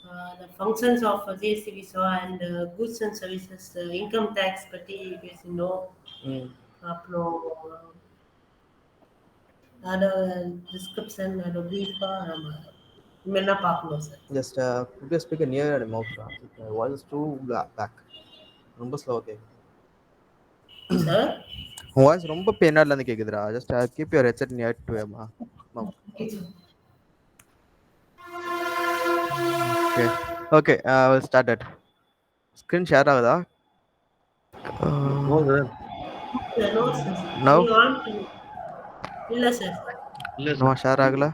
The functions of GST we saw and goods and services, income tax பத்தி பேசினோம். ம் அப்புறம் அதோட டிஸ்கிரிப்ஷன் அதோட ப்ரீஃபாக நம்ம இனிமேல் தான் பார்க்கணும் sir. Just put your speaker near your mouth. Voice is too back. ரொம்ப ஸ்லோவாக கேட்குது. சார் வாய்ஸ் ரொம்ப பின்னாடில இருந்து கேக்குதுடா. Just keep your headset near to your mouth. Okay okay will start it. Screen share ஆகுதா? No, sir. No sir, now நீங்கள் on பண்ணி இல்லை சார். இல்ல நோ சார். ஷேர் ஆகல.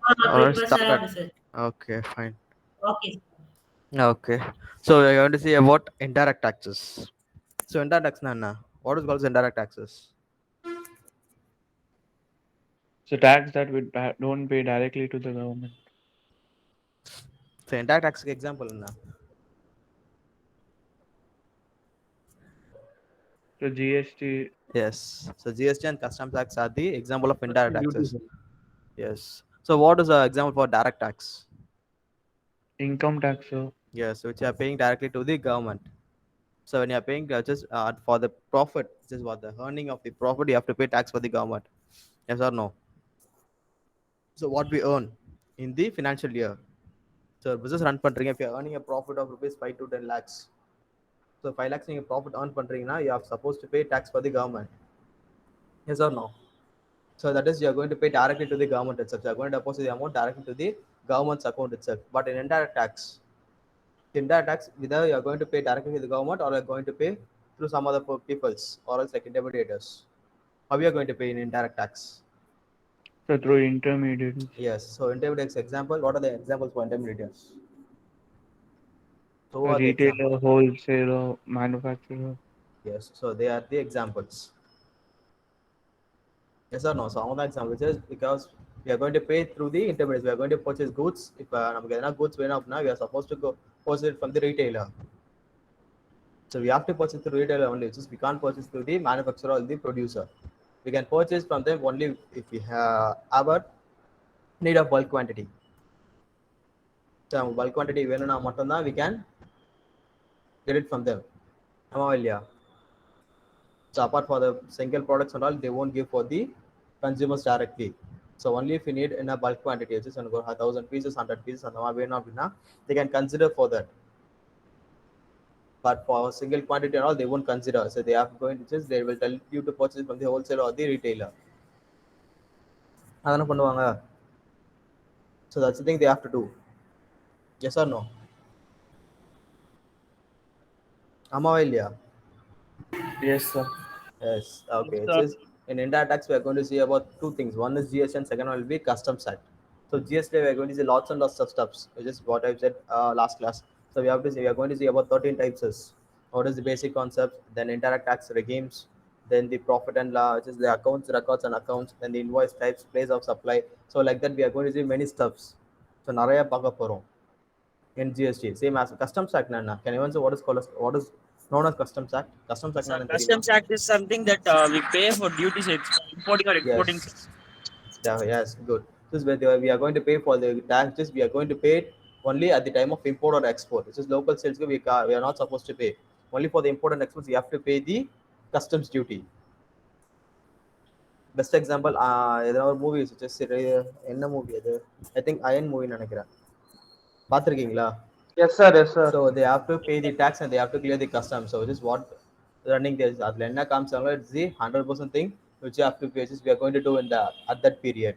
அப்போ Alright, இப்போ சார் started. ஆகுது sir. Okay, fine. Okay Okay, so we are going to see about indirect taxes. So indirect tax na enna? What is called as indirect taxes? So tax that we don't pay directly to the government. So indirect tax க்கு example enna? So GST. Yes. So GST and custom tax are the example of indirect Custom duty, taxes. sir. Yes. So what is the example for direct tax? Income tax, sir. Yes, which you are paying directly to the government. So when you are paying just for the profit, which is what the earning of the profit, you have to pay tax for the government. Yes or no? So what we earn in the financial year. So business run பண்றீங்க, if you are earning a profit of rupees 5 to 10 lakhs. So 5 lakhs நீங்க profit earn பண்றீங்கன்னா you are supposed to pay tax for the government. Yes or no? So that is you are going to pay directly to the government itself. You are going to deposit the amount directly to the government's account itself. But in indirect tax, whether you are going to pay directly to the government or you are going to pay through some other peoples or else like intermediators. How you are going to pay in indirect tax? So through intermediaries. Yes. So intermediaries example. What are the examples for intermediaries? So A what are the retailer, examples? wholesaler, manufacturer. Yes. So they are the examples. Yes or no? So all the examples is because we are going to pay through the intermediaries. We are going to purchase goods. If நமக்கு எதனா goods வேணும் அப்படின்னா we are supposed to go purchase it from the retailer. So we have to purchase through retailer only. Just we can't purchase through the manufacturer or the producer. We can purchase from them only if we have a need of bulk quantity. So bulk quantity வேணும்னா மட்டும்தான் we can get it from them. ஆமா இல்லையா? So apart for the single products and all, they won't give for the consumers directly. So only if you need in a bulk quantity, just 1,000 pieces, 100 pieces, and they can consider for that. But for single quantity and all, they won't consider. So they are going to just they will tell you to purchase from the wholesaler or the retailer. அதான பண்ணுவாங்க. So that's the thing they have to do. Yes or no? ஆமாவா இல்லையா? Yes, sir. Yes. Okay. Yes, It's sir. just in indirect tax, we are going to see about two things. One is GST, and second one will be customs tax. So GST, we are going to see lots and lots of stuffs, which is what I've said last class. So we have to see, we are going to see about 13 types. What is the basic concept? Then indirect tax regimes. Then the profit and loss, which is the accounts, records, and accounts. Then the invoice types, place of supply. So like that, we are going to see many stuffs. So நிறைய பார்க்க போறோம் in GST. Same as customs tax. Can anyone say what is called what is known as customs tax? Customs tax. So customs act is something that we pay for duties importing or exporting. Yes. Yeah, yes, good. This is where we are going to pay for the taxes. We are going to pay it only at the time of import or export. This is local sales. We are not supposed to pay. Only for the import and export, you have to pay the customs duty. Best example, ஏதாவது ஒரு movie just என்ன movie அது? I think iron movie நினைக்கிறேன். பார்த்திருக்கீங்களா? Yes, sir. Yes, sir. So they have to pay the tax and they have to clear the customs. So this is what running this. அதுல என்ன காமிச்சாங்களோ it's the 100% thing which you have to pay. We are going to do in the at that period.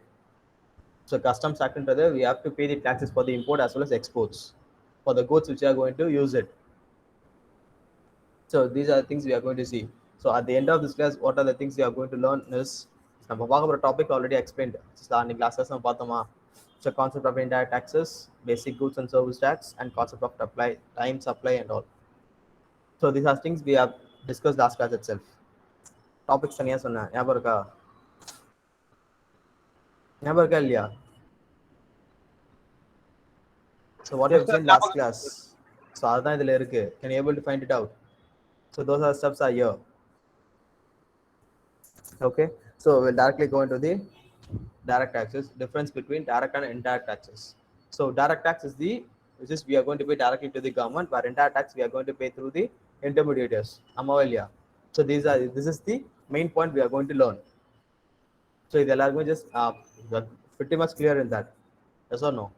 So customs act into we have to pay the taxes for the import as well as exports for the goods which are going to use it. So these are the things we are going to see. So at the end of this class, what are the things we are going to learn is நம்ம பார்க்க போற topic already explained. அன்னைக்கு last class நம்ம பார்த்தோமா? So concept of indirect taxes, basic goods and service tax, and concept of supply, time supply and all. So these are things we have discussed last class itself. Topics தனியா சொன்னேன், ஞாபகம் இருக்கா? ஞாபகம் இருக்கா இல்லையா? So what you have seen last class. So அதுதான் இதுல இருக்கு. Can you able to find it out? So those are steps are here. Okay. So we'll directly go into the direct taxes. Difference between direct and indirect taxes. So direct tax is the which is we are going to pay directly to the government, where indirect tax we are going to pay through the intermediaries. Amavalya. So this is the main point we are going to learn. So the language is pretty much clear in that. Yes or no?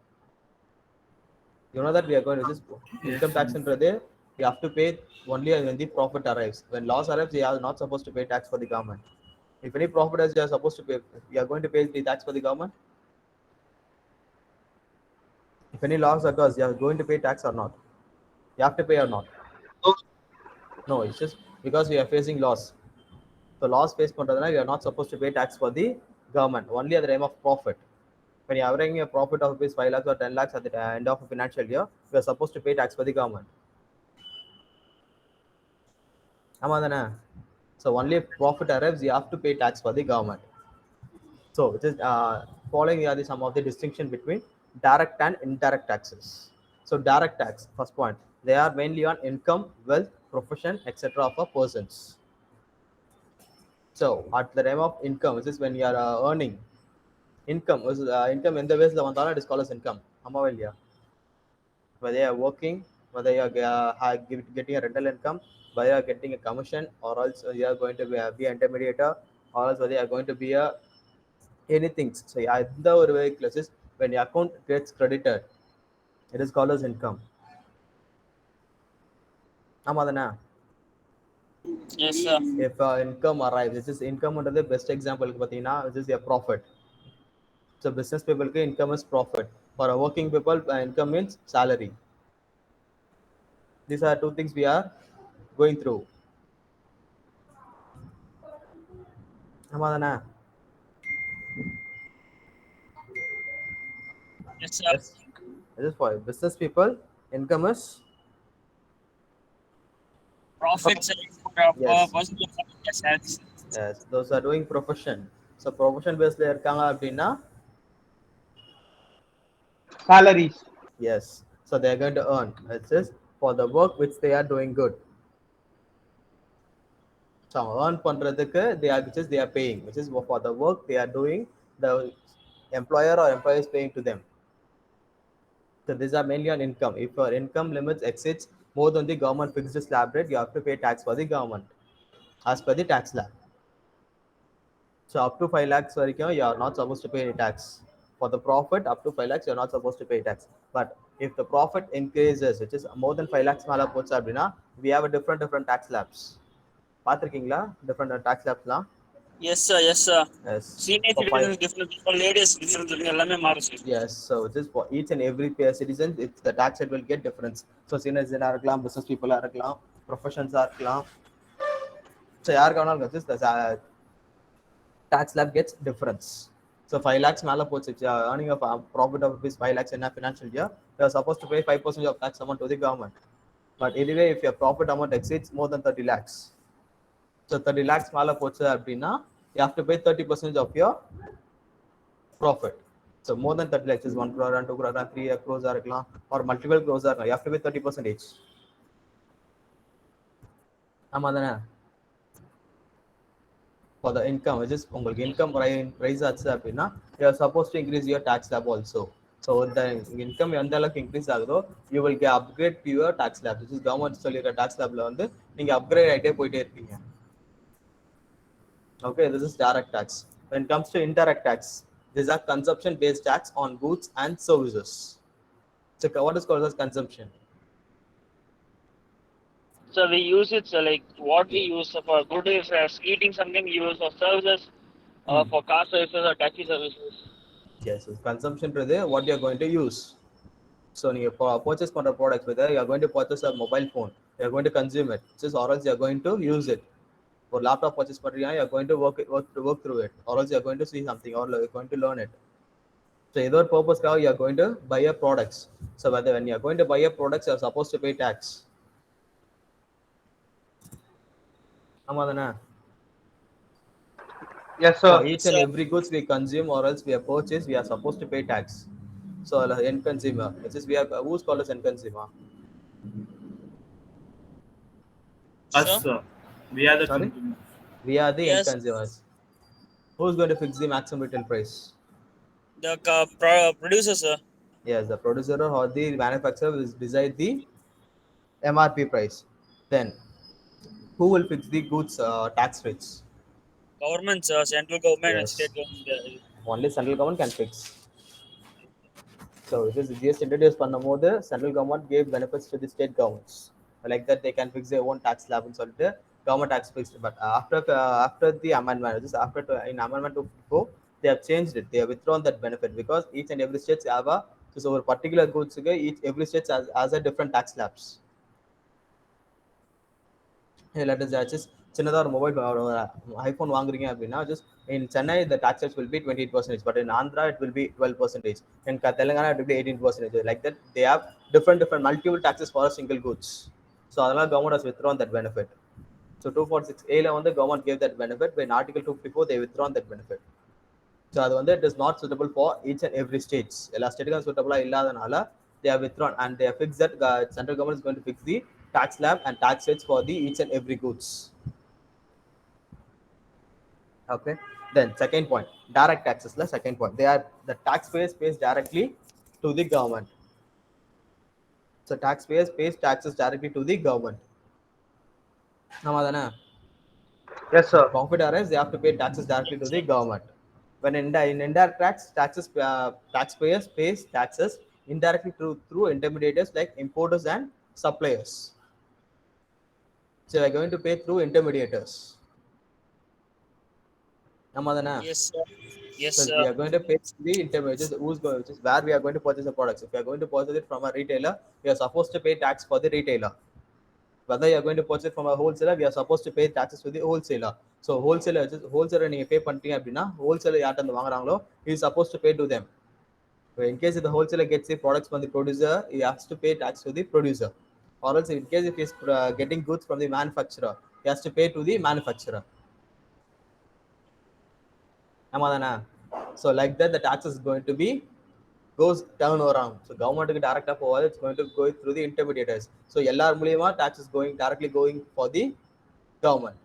You know that we are going to just income tax in Pradesh. You have to pay only when the profit arrives. When loss arrives, you are not supposed to pay tax for the government. If any profit is, you are supposed to pay. You are going to pay the tax for the government. If any loss occurs, you are going to pay tax or not. You have to pay or not. No, it's just because we are facing loss. So loss face பண்றதுனா you are not supposed to pay tax for the government. Only at the time of profit. When you are having a profit of rupees 5 lakhs or 10 lakhs at the end of a financial year, you are supposed to pay tax for the government. ஆமாதானே? So only if profit arrives, you have to pay tax for the government. So just following are some of the distinction between direct and indirect taxes. So direct tax, first point, they are mainly on income, wealth, profession, etc. of a persons. So at the time of income, this is when you are earning income. Income in the ways it is called as income. Amavalya. Whether you are working, whether you are getting a rental income, whether you are getting a commission, or else you are going to be an intermediator, or else whether you are going to be a anything. So the way classes when your account gets credited, it is called as income. Amadana. Yes, sir. If income arrives, this is income under the best example, which is your profit. So business people income is profit. For a working people, income means salary. These are two things we are going through. Amadana. Yes, sir. Yes. This is for business people. Income is Profits Yes. personal assets. yes. Those are doing profession. So profession based இருக்காங்க அப்படின்னா Salaries. yes. So they are going to earn. It says for the work which they are doing good. So earn பண்றதுக்கு they are paying, which is for the work they are doing. The employer or employer is paying to them. So these are mainly on income. If your income limits exceeds more than the government fixed slab rate, you have to pay tax for the government as per the tax slab. So up to 5 lakhs you are not supposed to pay any tax. For the profit up to 5 lakhs, you are not supposed to pay tax. But if the profit increases, which is more than 5 lakhs மேல போச்சு அப்படின்னா, we have a different tax slabs. பார்த்திருக்கீங்களா different tax slabs? Yes, sir. Yes, sir. Yes. Senior For five, citizens different, for ladies different, எல்லாமே மாறும் sir. yes. So just for each and every citizen, it's the tax rate will get difference. So senior citizen இருக்கலாம், business people இருக்கலாம், professions இருக்கலாம். So யாருக்கு வேணாலும் the tax slab gets difference. So 5 lakhs மேல போச்சு, if you are earning a profit of rupees 5 lakhs in a financial year, you are supposed to pay 5% of tax amount to the government. But anyway, if your profit amount exceeds more than 30 lakhs, so 30 lakhs மேல போச்சு அப்படின்னா, you have to pay 30% of your profit. So more than 30 lakhs is 1 crore and 2 crore and 3 crores இருக்கலாம், or multiple crores இருக்கலாம், you have to pay 30% each. ஆமா தானே? For the income, which is உங்களுக்கு income rise ஆச்சு அப்படின்னா, you are supposed to increase your tax slab also. So the income எந்த அளவுக்கு increase ஆகுதோ, you will get upgrade to your tax slab, which is government சொல்லிற tax slabல வந்து நீங்க upgrade ஆயிட்டே போயிட்டே இருப்பீங்க. Okay, this is direct tax. When it comes to indirect tax, these are consumption based tax on goods and services. So what is called as consumption? So we use it, so like what we use for good is eating something, we use for services, for car services or taxi services. Yes, it's consumption brother, what you are going to use. So you purchase பண்ற products, whether you are going to purchase a mobile phone, you are going to consume it, just or else you are going to use it. For laptop purchase பண்றீங்க, you are going to work through it, or else you are going to see something, or you are going to learn it. So either purpose you are going to buy a products. So whether when you are going to buy a products, you are supposed to pay tax. Yes, sir. For each and every goods we consume or else we are purchased, we are supposed to pay tax. So end consumer, which is we have who's called as end consumer? Us, sir. We are the Sorry? consumer. We are the Yes. end consumers. Who's going to fix the maximum retail price? The producer, sir. Yes, the producer or the manufacturer will decide the MRP price. Then who will fix the goods tax rates? Governments, central government and Yes, state government. only central government can fix. So it is GST introduced பண்ணும்போது central government gave benefits to the state governments. Like that they can fix their own tax slab and சொல்லிட்டு government tax fixed. But after the amendment, just in amendment 254, they have changed it. They have withdrawn that benefit because each and every state have a so over particular goods every state has a different tax slabs. Let us just சின்னதாக ஒரு mobile iPhone வாங்குறீங்க அப்படின்னா just in Chennai the tax rates will be 28%, but in Andhra it will be 12%. In Telangana it will be 18%. Like that, they have different multiple taxes for a single goods. So அதனால government has withdrawn that benefit. So 246A ல வந்து government gave that benefit, but in Article 254 they withdrawn that benefit. So அது வந்து it is not suitable for each and every states. எல்லா ஸ்டேட்டுக்கும் suitable இல்லாதனால they have withdrawn and they have fixed that central government is going to fix the tax slab and tax rates for the each and every goods. Okay. Then second point, direct taxes. The second point, they are the taxpayers pays directly to the government. So taxpayers pays taxes directly to the government. Namadana. Yes, sir. Profit arrives, they have to pay taxes directly to the government. When in indirect taxes, taxpayers pays taxes indirectly through intermediaries like importers and suppliers. So they are going to pay through intermediators. Namadana. Yes, sir. Yes, So sir. we are going to pay the intermediaries, which is where we are going to purchase the products. If we are going to purchase it from a retailer, we are supposed to pay tax for the retailer. Whether you are going to purchase it from a wholesaler, we are supposed to pay taxes to the wholesaler. So wholesaler நீங்க pay பண்ணிட்டீங்க அப்படின்னா wholesaler யார்ட்ட இருந்து வாங்குறாங்களோ he is supposed to pay to them. So in case if the wholesaler gets the products from the producer, he has to pay tax to the producer. Or else in case if he is getting goods from the manufacturer, he has to pay to the manufacturer. So like that, the tax is going to be goes down around. So government direct up over, it's going to go through the intermediaries. So எல்லார் மூலியமா tax is directly going for the government.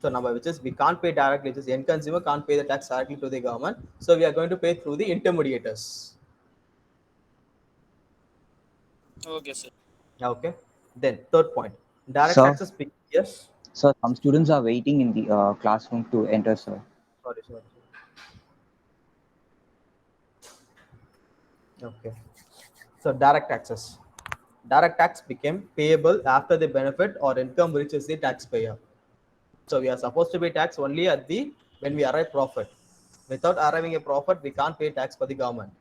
So now which is we can't pay directly, just end consumer can't pay the tax directly to the government. So we are going to pay through the intermediators. Okay, sir. Okay. Then third point, direct Sir? taxes. Yes. Sir, some students are waiting in the classroom to enter, sir. Sorry. Okay. So direct taxes. Direct tax became payable after the benefit or income reaches the taxpayer. So we are supposed to pay tax only when we arrive profit. Without arriving a profit, we can't pay tax for the government.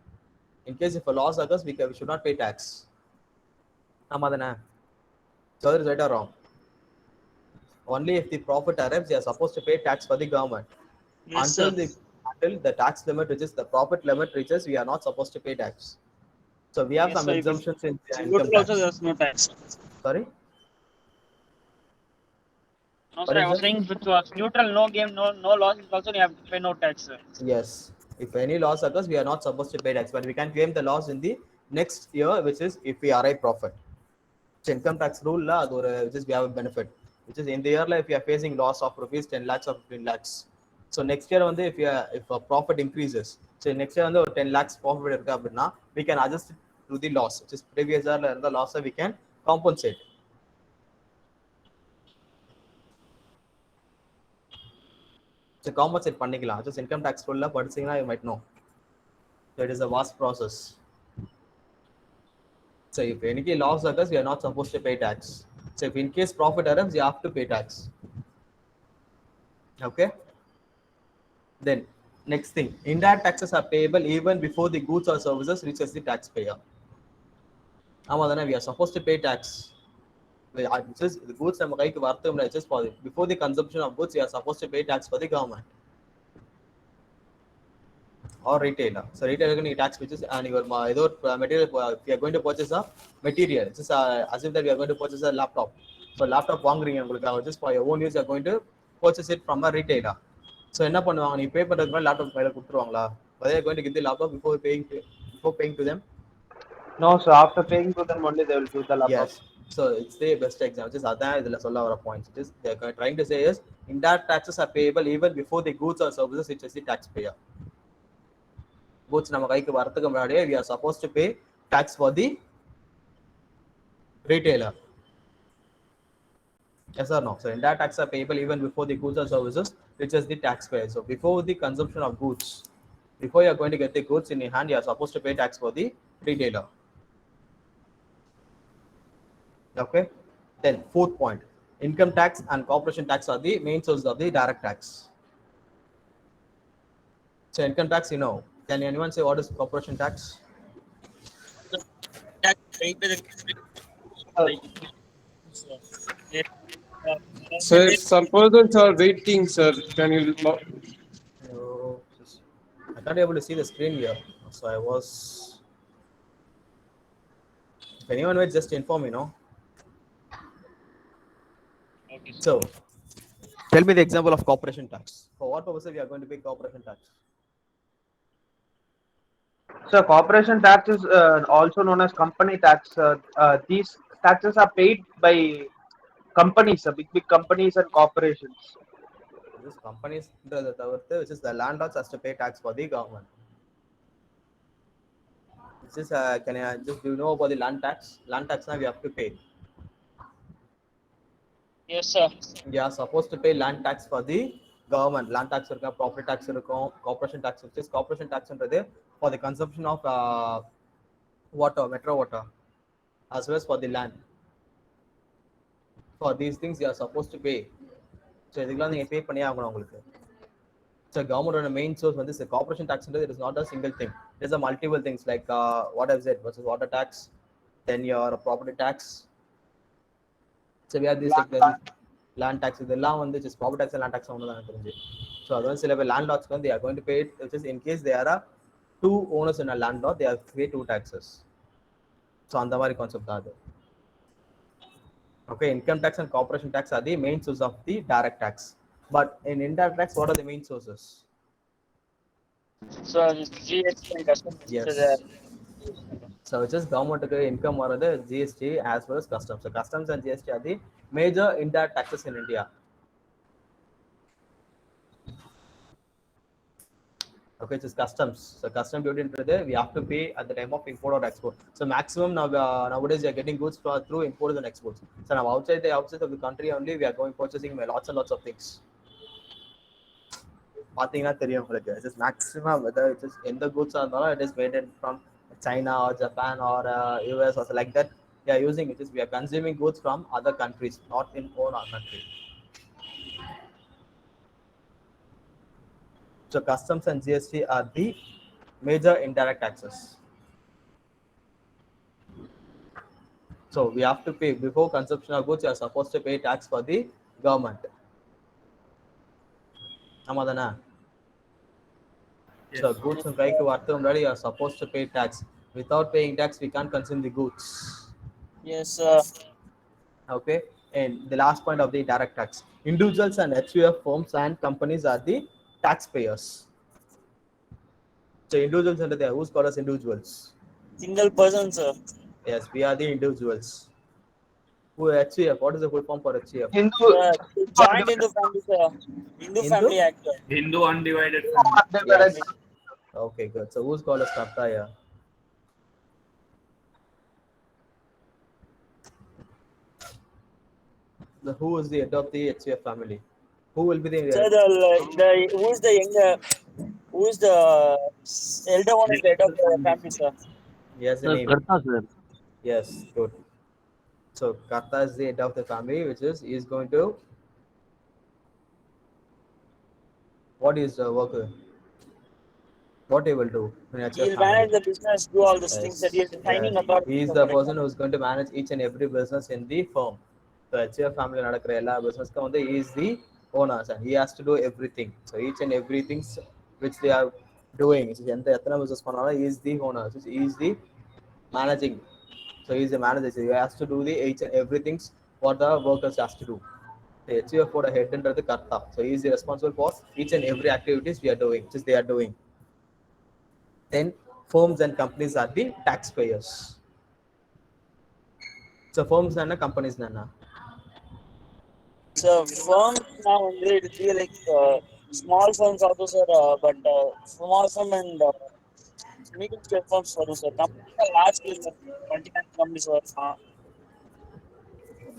In case if a loss occurs, we should not pay tax. Amadana. So that is right or wrong? Only if the profit arrives, we are supposed to pay tax for the government. Yes, sir. Until the tax limit reaches, the profit limit reaches, we are not supposed to pay tax. So we have Yes, some sir. exemptions in the income Neutral tax. also there's no tax. Sorry? No, What sir. I is was that? saying if it was neutral, no game, no loss, also you have to pay no tax, sir. Yes. If any loss occurs, we are not supposed to pay tax, but we can claim the loss in the next year, which is if we arrive profit. So income tax rule la which is we have a benefit, which is in the year if you are facing loss of rupees 10 lakhs or 15 lakhs. So next year if a profit increases, so next year or 10 lakhs profit irukku appadina, we can adjust it to the loss, which is previous year la irundha loss we can compensate. So compensate பண்ணிக்கலாம். Just income tax rule la படிச்சீங்கன்னா you might know. So it is a vast process. So if any loss occurs, we are not supposed to pay tax. So if in case profit arrives, you have to pay tax. Okay. Then next thing, indirect taxes are payable even before the goods or services reaches the taxpayer. We are supposed to pay tax. Just the goods just for before the consumption of goods, we are supposed to pay tax for the government or retailer. So retailer can tax which is and your material. If you are going to purchase a material, just assume that we are going to purchase a laptop. So laptop வாங்குறீங்க உங்களுக்கு just for your own use, you are going to purchase it from a retailer. So என்ன பண்ணுவாங்க, நீ பே பண்றதுக்கு முன்னாடி laptop கையில கொடுத்துருவாங்களா? Whether you are going to give the laptop before paying to them? No, sir. After paying to them only, they will give the laptop. Yes. So it's the best example. Just அதான் இதுல சொல்ல வர points. Just they are trying to say is indirect taxes are payable even before the goods or services reaches the taxpayer. goods நம்ம கைக்கு வரதுக்கு முன்னாடியே we are supposed to pay tax for the retailer. Yes or no? So indirect tax are payable even before the goods or services, which is the taxpayer. So before the consumption of goods, before you are going to get the goods in your hand, you are supposed to pay tax for the retailer. Okay. Then fourth point, income tax and corporation tax are the main sources of the direct tax. So income tax, you know, can anyone say what is corporation tax? Tax paid by the like, Sir, some persons are waiting, sir. Can you Oh, I can't be able to see the screen here, so I was. If anyone will just inform me, no? okay, sir. So, tell me the example of corporation tax. For what purpose we are going to pay corporation tax? So corporation tax is also known as company tax. These taxes are paid by companies, big companies and corporations. This companies, which is the landlords has to pay tax for the government. This is can I just do you know about the land tax? Land tax now we have to pay. Yes, sir. We are supposed to pay land tax for the government. Land tax இருக்கும், property tax இருக்கும், corporation tax, which is corporation tax ன்றது for the consumption of water, metro water, as well as for the land. For these things you are supposed to pay. So இதுக்கெல்லாம் நீங்க pay பண்ணியே ஆகணும் உங்களுக்கு. So government main source வந்து the corporation tax ன்றது it is not a single thing. It is a multiple things like what I've said, versus water tax, then your property tax. So we have this like land tax இதெல்லாம் வந்து just property tax and land tax ஒன்று தான் தெரிஞ்சு. So அதான் சில பேர் landlords வந்து they are going to pay it, which is in case there are two owners in a landlord, they have to pay two taxes. So அந்த மாதிரி concept தான் அது. Okay, income tax and corporation tax are the main source of the direct tax. But in indirect tax, what are the main sources? So GST and customs. Yes. So which is government income or the GST as well as customs. So customs and GST are the major indirect taxes in India. Okay, it's customs. So custom duty we have to pay at the time of import or export. So maximum now nowadays we are getting goods through imports and exports. So now outside of the country only we are going purchasing lots and lots of things. பார்த்தீங்கன்னா தெரியும் உங்களுக்கு just maximum whether it is எந்த goods இருந்தாலும் it is made in from China or Japan or US or like that. We are using it is we are consuming goods from other countries, not in our country. So customs and GST are the major indirect taxes. So we have to pay before consumption of goods. You are supposed to pay tax for the government. Amadana. Yes. So goods and கைக்கு வரதுக்கு முன்னாடி you are supposed to pay tax. Without paying tax, we can't consume the goods. Yes, sir. Okay. And the last point of the direct tax. Individuals and HUF firms and companies are the taxpayers. So individuals under there, who's called as individuals? Single person, sir. Yes, we are the individuals. Who HUF? What is the full form for HUF? Hindu Joint Hindu family, sir. Hindu Family Act, sir. Hindu undivided family. Yes. Okay, good. So who's called as Karta here? Who is the head of the HUF family? Who will be the Sir, who is the younger? Who is the elder one? Is the head of the family, sir? Yes, the Sir, name. Karta, sir. Yes, good. So Karta is the head of the family, which is he is going to. What is the worker? What he will do? He will manage the business, do all these things that he is signing about. He is the person who is going to manage each and every business in the firm. So HUF family நடக்கிற எல்லா businessக்கும் வந்து he is the owners and he has to do everything. So each and everything which they are doing, எத்தனை business பண்ணாலும் he is the owner. So he is the managing. So he is the manager. So he has to do the each and everything what the workers has to do. The HUF for the head under the Karta. So he is the responsible for each and every activities we are doing, which is they are doing. Then firms and companies are the taxpayers. So firms and companies nana. So firms now it will be like small firms also, sir. But small firm and medium scale firms வரும் sir. Company large scale multinational companies வரும்.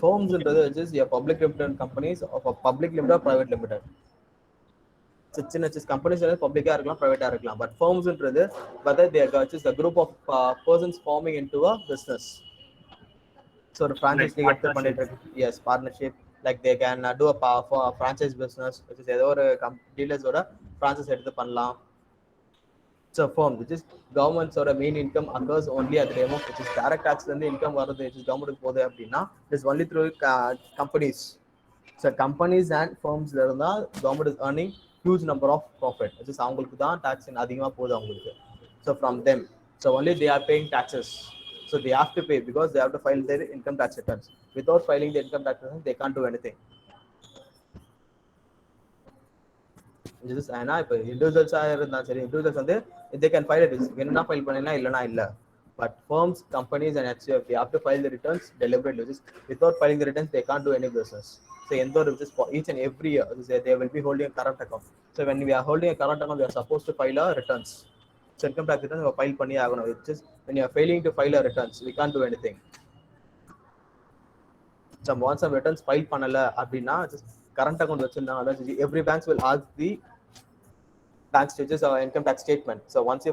Firms into the just your public limited companies of a public limited or private limited. சின்ன companies பப்ளிக்கா இருக்கலாம், ப்ரைவேட்டா இருக்கலாம். But ஃபர்ம்ஸ்ன்றது whether they are just a group of persons forming into a business. So ஒரு franchise நீங்க எடுத்து பண்ணிட்டு இருக்கு. Yes, partnership. Like they can do a franchise business, which is ஏதோ ஒரு டீலர்ஸோட franchise எடுத்து பண்ணலாம். So firm, which is government's or main income occurs only at the time of which is direct tax and the income varudhu which is government போதே அப்படினா it is only through companies. So companies and firms la irundha government is earning huge number of profit, which is avங்களுக்கு தான் tax அதிகமா போகுது அவங்களுக்கு. So from them, so only they are paying taxes. So they have to pay because they have to file their income tax returns. Without filing the income tax returns they can't do anything. This is ana ipo individuals இருந்தா சரி, individuals வந்து they can file it, என்ன file பண்ணலாம் இல்லனா இல்ல. But firms, companies and HUF, they have to file the returns deliberately. Without filing the returns they can't do any business. So for each and every year they will be holding a current account. So when we are holding a current account we are supposed to file our returns. So income tax returns we file பண்ணி ஆகணும். It's just when you are failing to file our returns we can't do anything. So once some returns file பண்ணல அப்படினா just current account வச்சிருந்தாங்க, every banks will ask the bank stages or income tax statement. So once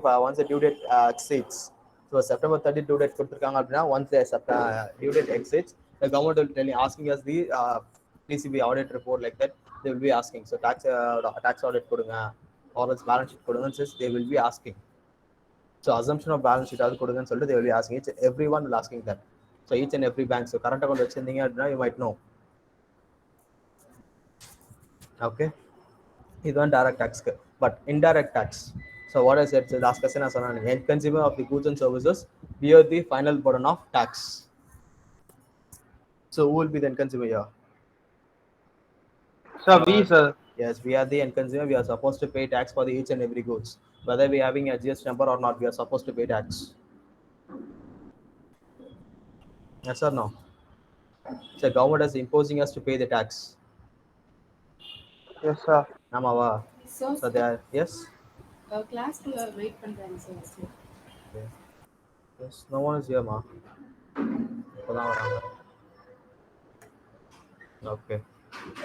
the due date exceeds, so September 30 due date கொடுத்திருக்காங்க அப்படினா once the due date exceeds, the government will tell you asking us the PCB audit report, like that they will be asking. So tax audit கொடுங்க or else balance sheet கொடுங்க, they will be asking. So assumption of balance sheet அது கொடுங்கன்னு சொல்லிட்டு they will be asking. Everyone will asking that. So each and every bank, so current account வச்சிருந்தீங்க அப்படினா you might know. Okay, இது வந்து direct tax. But indirect tax, so what I said, so last question I said, end consumer of the goods and services bear the final burden of tax. So who will be the end consumer here? So we, sir. Yes, we are the end consumer. We are supposed to pay tax for the each and every goods, whether we are having a GST number or not. We are supposed to pay tax. Yes or no? So government is imposing us to pay the tax. Yes, sir. Namava. So they are, yes. Class wait பண்றாங்க sir. Yes, no one is here, ma. Okay.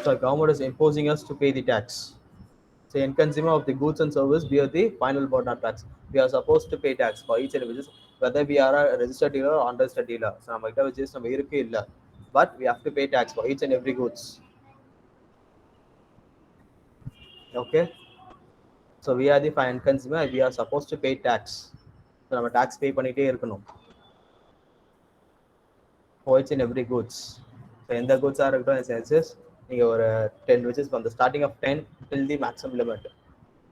So government is imposing us to pay the tax. So end consumer of the goods and service bear the final burden of tax. We are supposed to pay tax for each and every, whether we are a registered dealer or unregistered dealer. So நம்ம கிட்ட வச்சு நம்ம இருக்கு இல்ல, but we have to pay tax for each and every goods. Okay. So we are the end consumer, we are supposed to pay tax. So நம்ம tax pay பண்ணிட்டே இருக்கணும் for each and every goods. So எந்த goods are இருக்கட்டும், senses நீங்க ஒரு 10, which is from the starting of 10 till the maximum limit.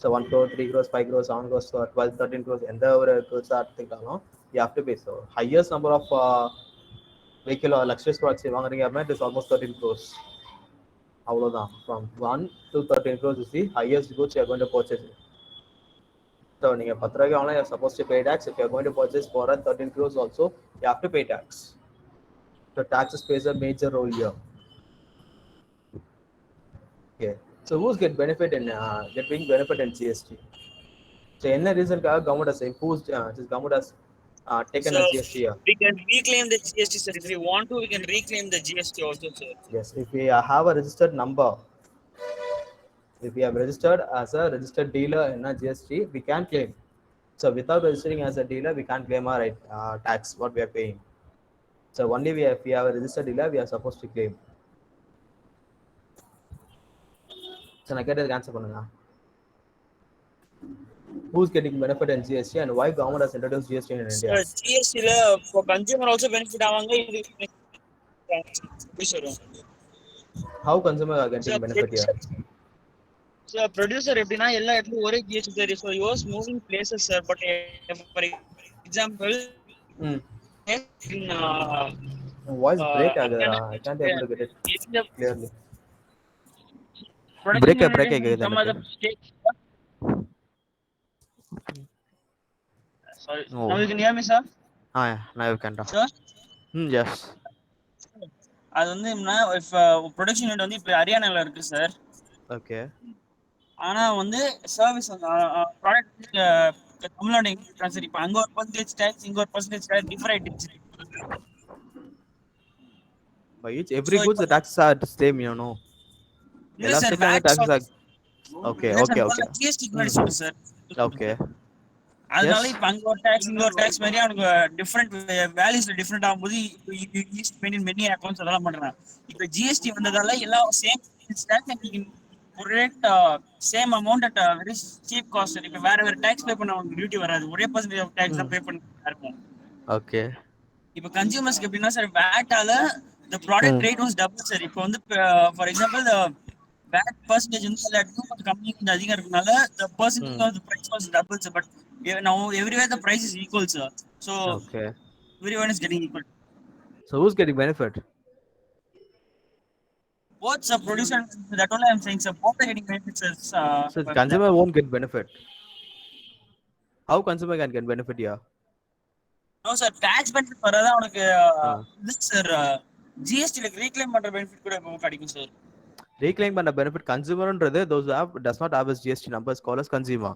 So 1 crore, 3 crores, 5 crores, 7 crores, 12, 13 crores, எந்த ஒரு goods are எடுத்துக்கிட்டாலும் you have to pay. So highest number of vehicle or luxurious products வாங்குறீங்க அப்படின்னா it is almost 13 crores. அவ்வளவுதான். From 1 to 13 crores is the highest goods you are going to purchase. So நீங்க 10 ரூபாய்க்கு வாங்கினா you are supposed to pay tax. If you are going to purchase for 13 crores also, you have to pay tax. So taxes plays a major role here. Okay. So who's getting benefit in GST? So any reason government has imposed, government has taken a GST here. We can reclaim the GST, sir. If we want to, we can reclaim the GST also, sir. Yes, if we have a registered number, if we have registered as a registered dealer in a GST, we can claim. So without registering as a dealer, we can't claim our tax what we are paying. So only if we have a registered dealer, we are supposed to claim. So I get the answer பண்ணுங்க. Who's getting benefit in GST and why government has introduced GST in India? Sir, GST for consumer also benefit ஆவாங்க. How consumer are getting benefit here? So producer எப்படினா எல்லா இடத்துலயும் ஒரே GST சரி. So yours moving places, sir, but for example voice break agara, I can't able to get it clearly. Break agara. Some other states. Sorry. Oh. Now you can hear me, sir? Yeah, now you can talk. Sir? Yes. அது வந்து if production unit வந்து இப்ப ஹரியானால இருக்கு sir. Okay. ஆனா வந்து service product Tamil Nadu எங்க sir இப்போ அங்க ஒரு பர்சன்டேஜ் டேக்ஸ் இங்க ஒரு பர்சன்டேஜ் டேக்ஸ் டிஃபரெண்ட் ஆயிடுச்சு. By each every goods the taxes are the same, you know. இல்ல Ella sir state VAT taxes are okay, இல்ல okay, சார் okay. ஜிஎஸ்டி முன்னாடி சொல்றேன் சார். Okay. அதனால Yes. இப்ப அங்க ஒரு டாக்ஸ் இங்க ஒரு டாக்ஸ் மாதிரி அவனுக்கு டிஃபரெண்ட் வேல்யூஸ்ல டிஃபரெண்ட் ஆகும்போது யூஸ் மெனி மெனி அக்கௌண்ட்ஸ் அதெல்லாம் பண்றாங்க. இப்ப ஜிஎஸ்டி வந்ததால எல்லாம் same tax and rate same amount at very cheap cost. இப்ப வேற டேக்ஸ் பே பண்ண அவங்க டியூட்டி வராது, ஒரே பர்சன்டேஜ் ஆஃப் டேக்ஸ் தான் பே பண்ண இருக்கும். Okay. இப்ப கன்சியூமர்ஸ்க்கு எப்படின்னா சார் வேட்டால the product rate was double sir. இப்போ வந்து ஃபார் எக்ஸாம்பிள் வேட் பர்சன்டேஜ் வந்து சில இடத்துல கொஞ்சம் கம்மி கொஞ்சம் அதிகம் இருக்கனால the percentage of the price was double sir, but now everywhere the price is equal sir, so Okay. everyone is getting equal. So who's getting benefit? Both sir, producer and that only I'm saying sir, both are getting benefits sir. So the consumer won't get benefit. How consumer can get benefit here? No sir, tax benefit வரதா உனக்கு this sir GST ல reclaim பண்ற benefit கூட இப்போ கிடைக்கும் sir. Reclaim பண்ண benefit consumer ன்றது those who have does not have a GST number is called as consumer.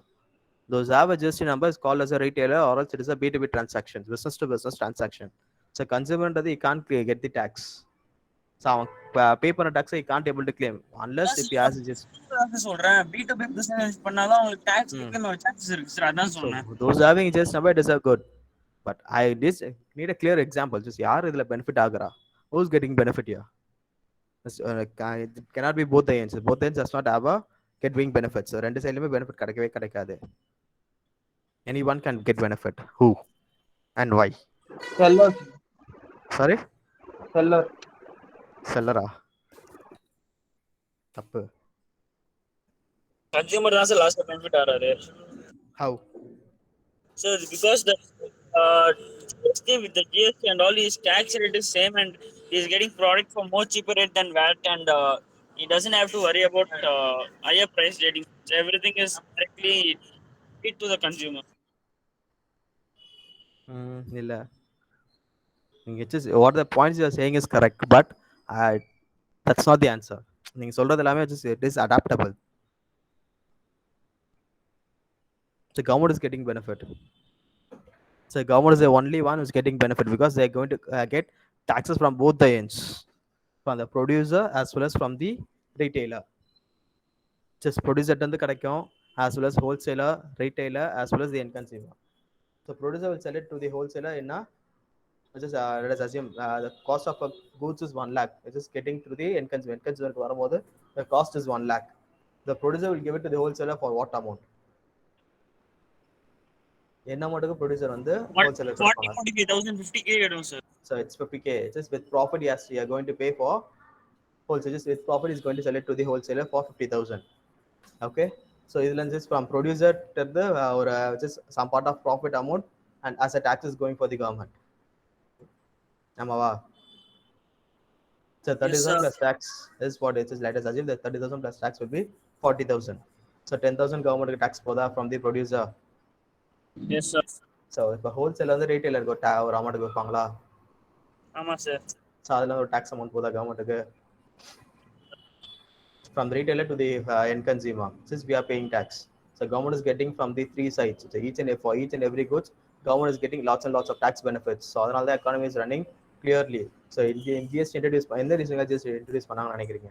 Those who have a GST number is called as a retailer, or else it is a B2B transaction, business to business transaction. So consumer ன்றது he can't get the tax. So pay பண்ண tax he can't able to claim unless if he has a GST. அதான் சொல்றேன் B2B business பண்ணாதான் உங்களுக்கு tax claim chances இருக்கு sir, அதான் சொல்றேன். Those having GST number it is a good, but I need a clear example. Just யார் இதுல benefit ஆகுறா? Who's getting benefit here? It cannot be both the ends. Both ends does not have a getting benefits. So ரெண்டு சைடுலயுமே benefit கிடைக்கவே கிடைக்காது. Anyone can get benefit. Who and why? Seller. Sorry? Seller. Seller. தப்பு. Consumer தான் sir lost benefit ஆறாரு. How? Sir, because the GST with the GST and all his tax rate is same and he is getting product for more cheaper rate than VAT, and he doesn't have to worry about higher price rating. So everything is directly paid to the consumer. இல்ல. நீங்க just what the points you are saying is correct, but that's not the answer. நீங்க சொல்றது எல்லாமே just it is adaptable. The government is getting benefit. So government is the only one who's getting benefit because they are going to get taxes from both the ends, from the producer as well as from the retailer. Just producer வந்து கிடைக்கும் as well as wholesaler, retailer as well as the end consumer. So producer will sell it to the wholesaler in a just let us assume the cost of a goods is 1 lakh. It is getting to the end consumer. End consumer வரும்போது the cost is 1 lakh. The producer will give it to the wholesaler for what amount? என்ன அமௌண்ட்க்கு producer வந்து wholesaler கொடுப்பாங்க? 45,000 50k கிடைக்கும் sir. So it's 50k. Just with profit, yes, you are going to pay for wholesaler. Just with profit, is going to sell it to the wholesaler for 50,000. Okay. So இதுல just from producer to the or just some part of profit amount, and as a tax is going for the government. ஆமாவா? So 30,000 plus tax is what it is. Let us assume that 30,000 plus tax will be 40,000. So 10,000 government tax போதா from the producer. Yes sir. So இப்போ wholesaler வந்து retailer ஒரு amount கொடுப்பாங்களா? ஆமா sir. So அதுல ஒரு tax amount போதா government from the retailer to the end consumer, since we are paying tax. So government is getting from the three sides. So for each and every goods, government is getting lots and lots of tax benefits. So அதனால the economy is running clearly. So in GST introduced எந்த ரீசன்ல GST introduce பண்ணாங்கன்னு நினைக்கிறீங்க?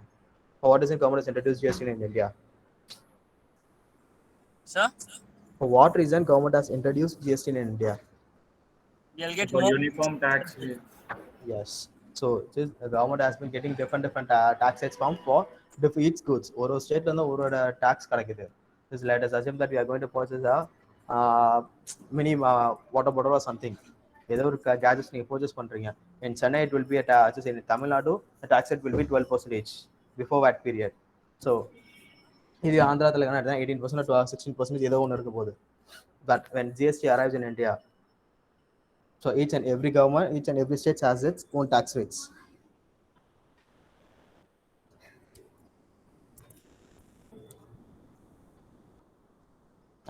For what reason government has introduced GST in India? Sir? For what reason government has introduced GST in India? You'll get For more uniform tax. Yes. So the government has been getting different tax rates for each goods. ஒரு ஸ்டேட்ல இருந்து ஒரு tax கிடைக்குது. Just let us assume that we are going to purchase a mini water bottle or something. ஏதோ ஒரு gadgets நீங்க purchase பண்றீங்க. In Chennai it will be at just in Tamil Nadu the tax rate will be 12% before VAT period. So இது ஆந்திரால என்ன 18% to 16% ஏதோ ஒன்னு இருக்க போகுது. But when GST arrives in India, so each and every government, each and every state has its own tax rates.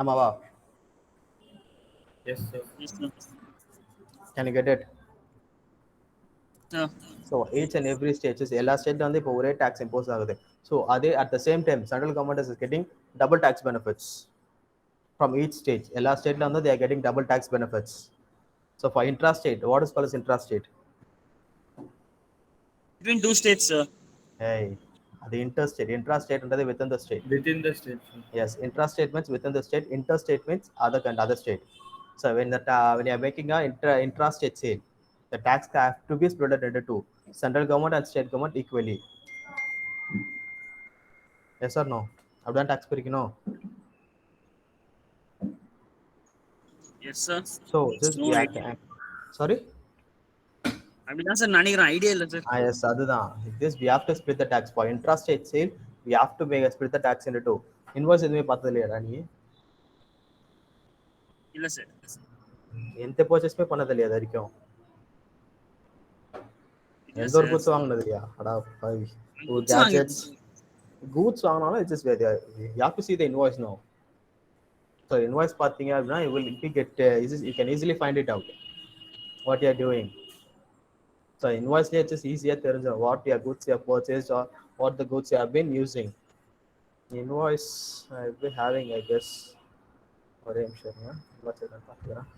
Amava, Yes, sir. Yes, sir. can you get it? Sir. So each and every state, just எல்லா ஸ்டேட்ல வந்து இப்போ ஒரே tax impose ஆகுது. So அதே at the same time central government is getting double tax benefits from each state. எல்லா ஸ்டேட்ல வந்து they are getting double tax benefits. So for intrastate, what is called as intrastate? Between two states, sir. Hey, the interstate. Intrastate is within the state. Within the state, sir. Yes, intrastate means within the state. Interstate means other state. So when when you are making a intrastate sale, the tax have to be split into two: central government and state government equally. Yes or no? அப்படிதான் tax பிரிக்கணும். Yes, sir. So just No idea. sorry. அப்படிதான் sir நினைக்கிறேன், idea இல்ல sir. Yes, அதுதான். This we have to split the tax for intrastate sale. We have to split the tax into two. Invoice எதுவுமே பார்த்தது இல்லையா நீ? இல்ல சார். எந்த பர்ச்சேஸ்மே பண்ணது இல்லையா அது வரைக்கும்? எந்த ஒரு goods வாங்குனது இல்லையா? அடா பாவி. Gadgets, goods வாங்கினாலும் it's just you have to see the invoice now. So invoice பார்த்தீங்க அப்படின்னா you will get you can easily find it out what you are doing. So invoice it's just easier தெரிஞ்ச what your goods you have purchased or what the goods you have been using. Invoice I'll be having, I guess. ஒரே நிமிஷம் invoice நான் பார்க்கிறேன்.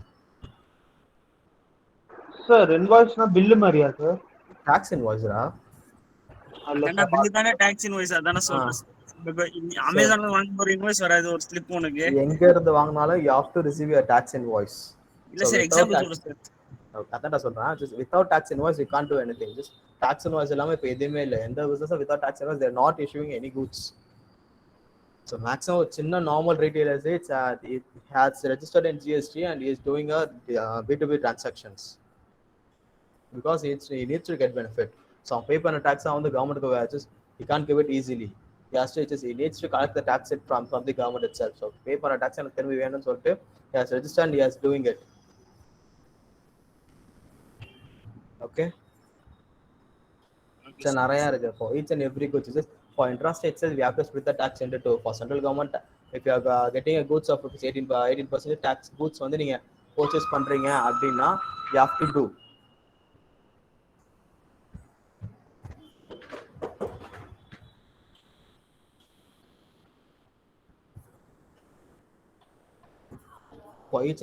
Sir இன்வாய்ஸ்னா bill மாதிரியா sir? tax invoice ரா? என்ன bill தானே tax invoice அதானே சொல்றேன். அமேசான்ல வாங்க போற இன்வாய்ஸ் வராது, ஒரு ஸ்லிப் உனக்கு. எங்க இருந்து வாங்குனாலும் you have to receive your tax invoice. இல்ல சார், எக்ஸாம்பிள் சொல்றேன் சார். அதான் சொல்றேன். just without tax invoice you can't do anything. just tax invoice இல்லாம இப்ப எதுவுமே இல்ல. எந்த business without tax invoice they are not issuing any goods. So maximum சின்ன normal retailers it has registered in GST and he is doing a B2B transactions because he needs to get benefit. So pay பண்ண tax on the government just he can't give it easily. He needs to collect the tax from the government itself. So pay பண்ண tax எனக்கு திரும்பி வேணும்னு சொல்லிட்டு he has registered and he is doing it. Okay. So நிறைய இருக்கு. For each and every goods, just for intrastate itself, we have to split the tax into two. For central government, if you are getting a goods of 18% tax goods வந்து நீங்க purchase பண்றீங்க அப்படின்னா you have to do.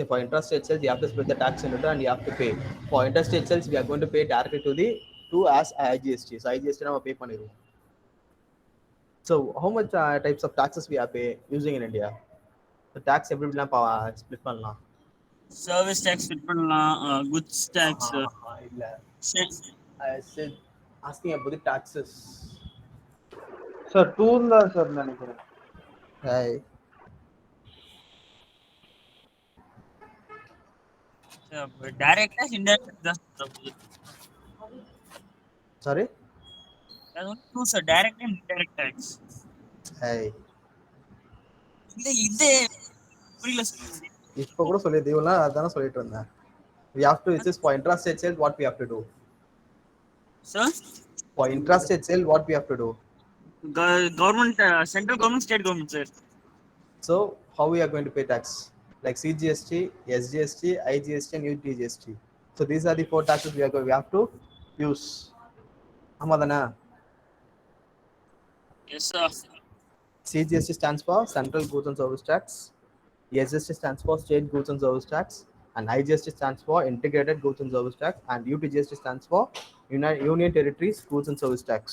For intrastate sales, you have to split the tax into two and you have to pay. For interstate sales, we are going to pay directly to the two as IGST. So IGST நம்ம pay பண்ணிடுவோம். So how much types of taxes we are using in India? The tax எப்படி split பண்ணலாம்? Service tax split பண்ணலாம், goods tax. இல்ல. I said asking about the taxes. Sir 2 தான் sir நினைக்கிறேன். Hey. Direct tax, indirect தான். Sorry? அது வந்து two sir, direct and indirect tax. Hey. இது புரியல சார். இப்போ கூட சொல்லி தீவனா அதானே சொல்லிட்டு இருந்தேன். We have to, it is for intrastate sale what we have to do. Sir? For intrastate sale what we have to do. Government, central government, state government, sir. So how we are going to pay tax? Like CGST, SGST, IGST and UTGST. So these are the four taxes we have to use. Amadana. Yes, sir. CGST stands for Central Goods and Service Tax. SGST stands for State Goods and Service Tax, and IGST stands for Integrated Goods and Service Tax, and UTGST stands for Union Territories Goods and Service Tax.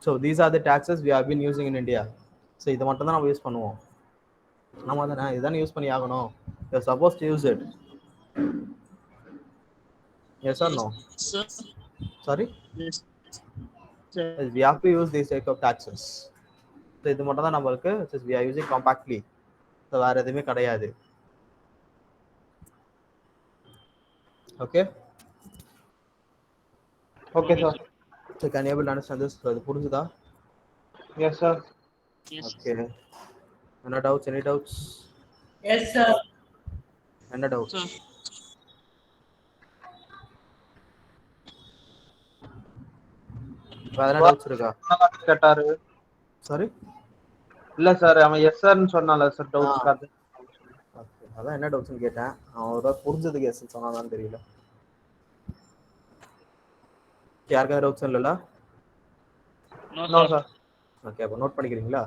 So these are the taxes we have been using in India. So இத மட்டும் தான் நம்ம use பண்ணுவோம். நாம தான இதானே use பண்ணி ஆகணும். You are supposed to use it. Yes or no? Sir. Sorry? Yes. Yes, we have to use these type of taxes. So இது மட்டும் தான் நமக்கு just we are using compactly. So வேற எதுவுமே கிடையாது. Okay? Okay, sir. So can you able to understand this? So புரிஞ்சுதா? Yes, sir. Yes. Okay. Any doubts? Any doubts? Yes, sir. Any doubts? Sir. வேற doubts இருக்கா? கேட்டாரு. Sorry? இல்ல sir, அவன் S சார்னு சொன்னால சார் டவுட்ஸ் காது. ஓகே. அதான் என்ன டவுட்ஸ்னு கேட்டேன். அவரோட புரிஞ்சதுக்கு எஸ் சொன்னாதான் தெரியல. யாருக்காவது டவுட்ஸ் இல்லல? No sir. ஓகே, அப்ப நோட் பண்ணிக்கிறீங்களா?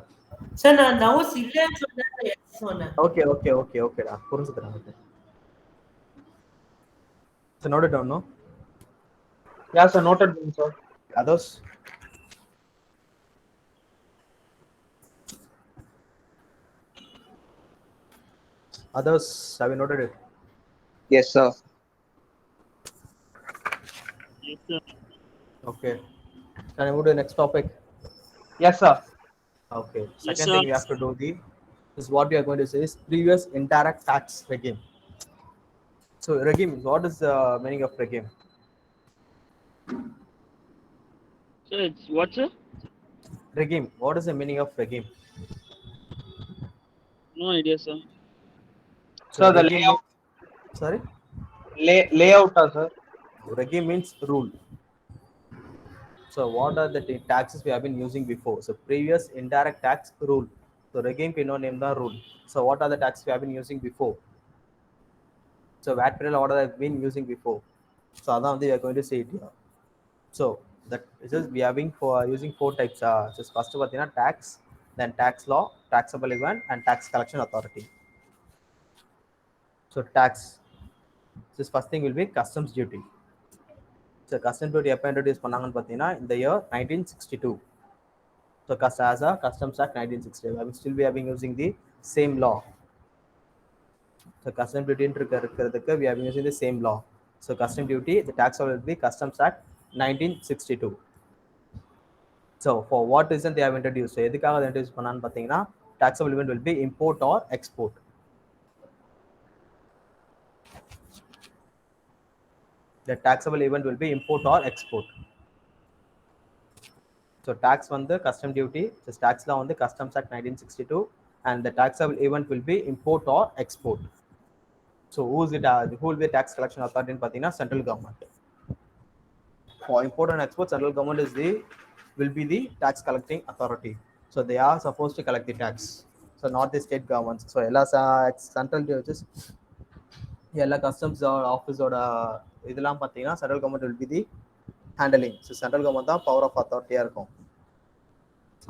சார் நான் அந்த ஹவுஸ் இல்லைன்னு சொன்னேன் எஸ் சொன்னேன். ஓகேடா, புரிஞ்சுக்கிறேன். Okay, so note it down, no? Yeah, sir. Noted down, sir. Others? Others, have you noted it? Yes, sir. Yes, sir. Okay, can I move to the next topic? Yes, sir. Okay, Yes, second sir. thing we have to do is what we are going to say is previous indirect tax regime. So regime, what is the meaning of regime? So it's what, sir? Regime, what is the meaning of regime? No idea, sir. Sir, the regime layout. Sorry? Layout, sir. Regime means rule. So what are the taxes we have been using before? So previous indirect tax rule. So regime pino name the rule. So what are the taxes we have been using before? So VAT period, what have been using before? So that's we are going to say it here. So that is just we have been using 4 types. Just first of all, tax, then tax law, taxable event, and tax collection authority. So tax, this first thing will be customs duty. So customs duty எப்போ introduce பண்ணாங்கன்னு பார்த்தீங்கன்னா in the year 1962. So as a Customs Act 1962, I will still be having using the same law. So customs duty இருக்கிறதுக்கு we are using the same law. So customs duty, the tax will be Customs Act 1962. So for what reason they have introduced? எதுக்காக அதை introduce பண்ணான்னு பார்த்தீங்கன்னா taxable event will be import or export. The taxable event will be import or export. So tax on the custom duty, this tax law on the Customs Act 1962, and the taxable event will be import or export. So who will be tax collection authority in Patina? Central government. For import and export, central government will be the tax collecting authority. So they are supposed to collect the tax. So not the state governments. So ella central judges, ella customs office or idella Patina, central government will be the handling. So central government the power of authority இருக்கும்.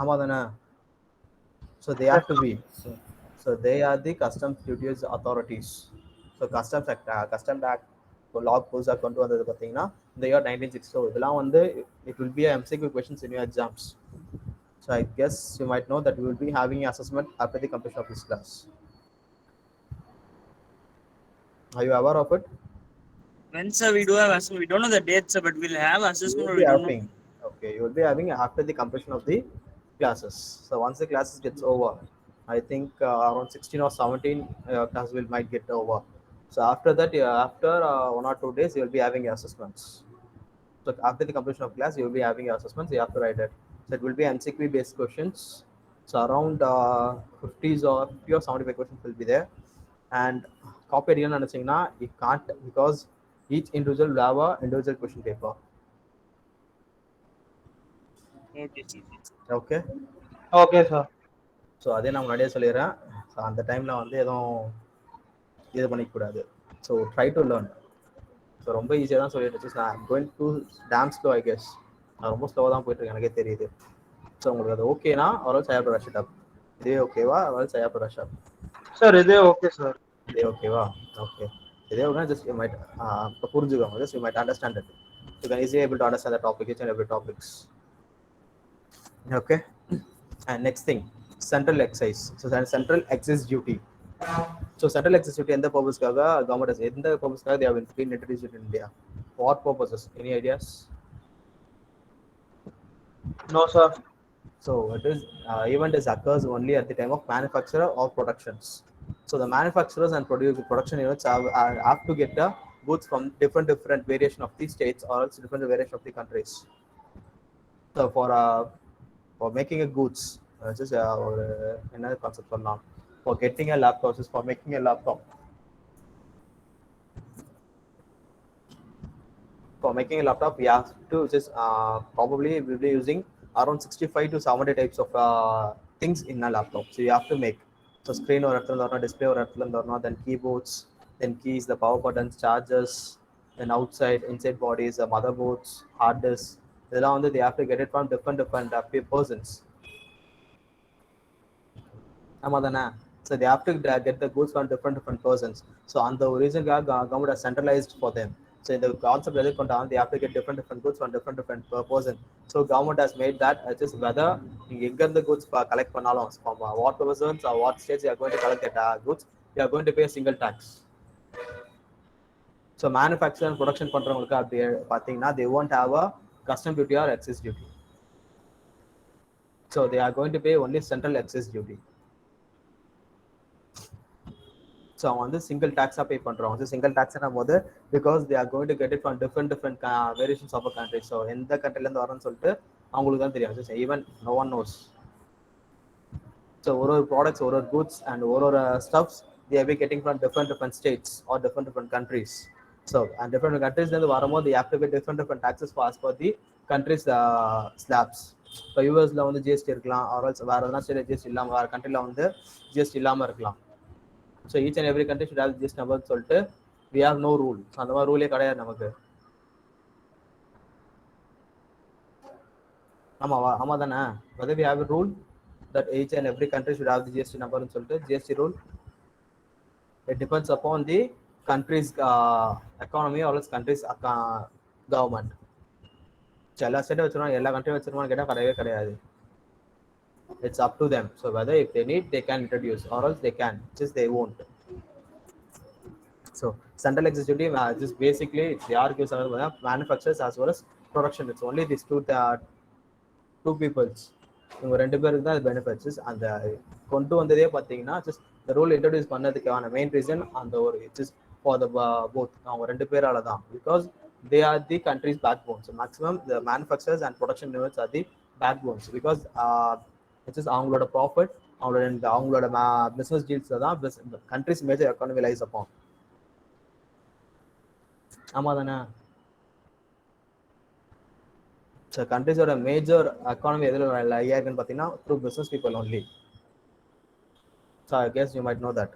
ஆமாதானே? So they have to be. So they are the customs duties authorities. So customs act law புதுசாக கொண்டு வந்தது பார்த்தீங்கன்னா இந்த year 1960. இதெல்லாம் வந்து it will be a MCQ questions in your exams. So I guess you might know that we will be having an assessment after the completion of this class. Are you aware of it? When, sir, we do have assessment, we don't know the dates, sir, but we'll have assessment, You but will we be don't know. having, okay, you will be having after the completion of the classes. So once the classes gets over, I think around 16 or 17 classes will might get over. So after that, after 1 or 2 days, you will be having your assessments. So after the completion of class, you will be having your assessments. You have to write it. So it will be MCQ based questions. So around 50 or 75 questions will be there. And copy it and you can't, because each individual will have a individual question paper. Okay, sir. Okay. Okay, sir. So அதே நான் முன்னாடியே சொல்லிடுறேன். So அந்த டைமில் வந்து எதுவும் இது பண்ணிக்கூடாது. So try to learn. So ரொம்ப ஈஸியாக தான் சொல்லிட்டு நான் going to damn slow I guess. நான் ரொம்ப ஸ்லோவாக தான் போயிட்டுருக்கேன், எனக்கே தெரியுது. ஸோ உங்களுக்கு அது ஓகேனா அவரால் சையா ரஷ் அப். இதே ஓகேவா? அவரால் சையா ரஷ் அப். சார் இதே ஓகே சார். இதே ஓகேவா? ஓகே. இதே ஓகே, ஜஸ்ட் யூ மைட் இப்போ புரிஞ்சுக்கோங்க. Just you might understand it. You can easily able to understand the topic, each and every topics. Okay. And next thing, central excise. So central excise duty. So central excise duty எந்த purpose-காக government has எந்த purpose-காக they have been introduced in India? What purposes? Any ideas? No, sir. So it is event is occurs only at the time of manufacture or productions. So the manufacturers and production units have to get the goods from different variation of the states or else different variation of the countries. So for making a goods, just another concept for now. For getting a laptop, just for making a laptop. For making a laptop, we have to just probably we'll be using around 65 to 70 types of things in a laptop. So you have to make. So screen or display or then keyboards, then keys, the power buttons, chargers, then outside, inside bodies, the motherboards, hard disks. They have to get it from different persons. So they have to get the goods from different persons. So on the reason government has centralized for them. So in the concept they have to get different goods from different person. So government has made that just whether you get the goods collect பண்ணாலும் from what persons or what states you are going to collect the goods, you are going to pay a single tax. So manufacture and production பண்றவங்களுக்கு அப்படி பாத்தீங்கன்னா they won't have a custom duty or excess duty. So they are going to pay only central excess duty. So on the single tax pay பண்றோம். So single tax போது because they are going to get it from different variations of a country. So எந்த கண்ட்ரில இருந்து வரணும்னு சொல்லிட்டு அவங்களுக்கு தான் தெரியும். So even no one knows. So ஒரு products, ஒரு goods and ஒரு stuffs they are getting from different states or different countries. So and different countries இருந்து வரும்போது they have to pay different taxes for as per the countries slabs. So US வந்து GST இருக்கலாம் or else வேற எதனா ஸ்டேட்ல GST இல்லாம வேற கண்ட்ரில வந்து GST இல்லாம இருக்கலாம். So each and every country should have this number சொல்லிட்டு we have no rule. So அந்த மாதிரி ரூலே கிடையாது நமக்கு. ஆமா தானே? Whether we have a rule that each and every country should have the GST number னு சொல்லிட்டு GST rule, it depends upon the country's economy or else country's government. எல்லா ஸ்டேட்டும் வச்சிருவாங்க எல்லா கண்ட்ரியும் வச்சிருவாங்க கேட்டால் கிடையவே கிடையாது. It's up to them. So whether if they need, they can introduce, or else they can, just they won't. So central executive just basically they are gives manufacturers as well as production. It's only these two peoples. இவங்க ரெண்டு பேருக்கு தான் benefits. அந்த கொண்டு வந்ததே பார்த்தீங்கன்னா just the rule introduce பண்ணதுக்கான main reason அந்த ஒரு just for the both அவங்க ரெண்டு பேரால தான், because they are the country's backbone. So maximum the manufacturers and production units are the backbones, because it's just அவங்களோட ப்ராஃபிட் அவங்களோட பிசினஸ் டீல்ஸ் தான் countries major economy lies upon. ஆமா தானே? So கண்ட்ரிஸோட major economy எதில் ஐயாயிருக்குன்னு பார்த்தீங்கன்னா through business people only. So I guess you might know that.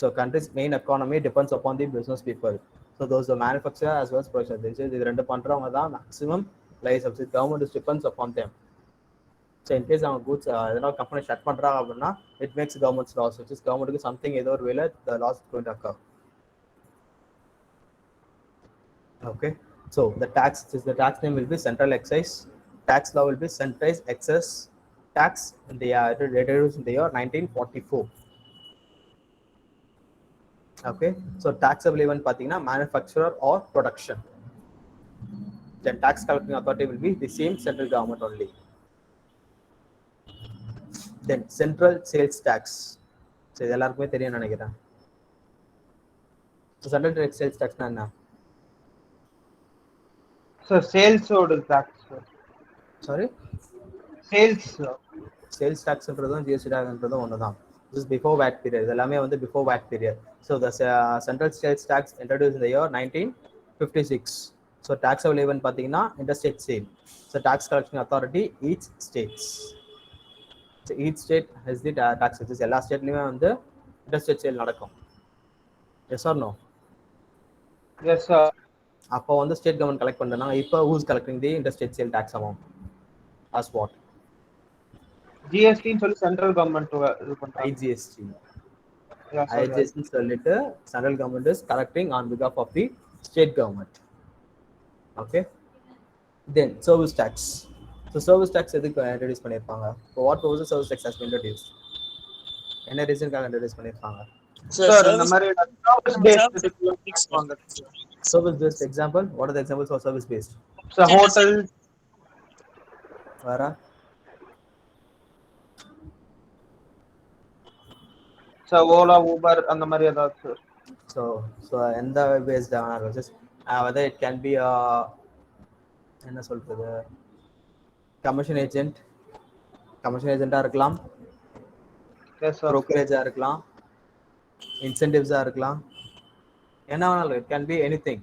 So countries main economy depends upon the business people. So those manufacture as well as production, இது ரெண்டு பண்ணுறவங்க தான் maximum lies subsidy. Government depends upon them. So in case அவங்க goods எதனா company shut பண்ணுறாங்க அப்படின்னா it makes governments loss, which is கவர்மெண்ட்டுக்கு something ஏதோ ஒரு வேலை the loss going to occur. Okay, so the tax name will be central excise. Tax law will be centralized excess tax in the introduced in the year 1944. Okay, so taxable event pathina manufacturer or production. Then tax collecting authority will be the same central government only. Then central sales tax. So இது எல்லாருக்குமே தெரியும் நினைக்கிறேன். So central sales tax na enna? So sales order tax. Sorry? Sales tax என்றதும் GST என்றதும் ஒண்ணுதான். This is before VAT period. இதெல்லாமே வந்து before VAT period. So the central sales tax introduced in the year 1956. So taxable event பாத்தீங்கன்னா interstate sale. So tax collection authority each states. So each state has the taxes. எல்லா ஸ்டேட்லயுமே வந்து interstate sale நடக்கும். Yes or no? Yes sir. அப்போ வந்து state government collect பண்றாங்க. இப்போ who's collecting the interstate sale tax amount? As what? GST ன்னு சொல்லி central government இது பண்றாங்க. IGST. Yeah, sorry. IGST சொல்லிட்டு central government is collecting on behalf of the state government. Okay. Then service tax. So service tax எதுக்கு introduce பண்ணிருப்பாங்க? For what purpose service tax has been introduced? என்ன ரீசன்காக introduce பண்ணிருப்பாங்க? Sir, இந்த மாதிரி service based Service based example. What are the examples for service based? So hotel. Vara. So Ola, Uber அந்த மாதிரி ஏதாவது. So எந்த based ஆன just whether it can be என்ன சொல்றது, கமிஷன் ஏஜென்ட்டா இருக்கலாம், Yes sir. brokerage-ஆ இருக்கலாம், incentives-ஆ இருக்கலாம், என்ன வேணாலும் it can be anything.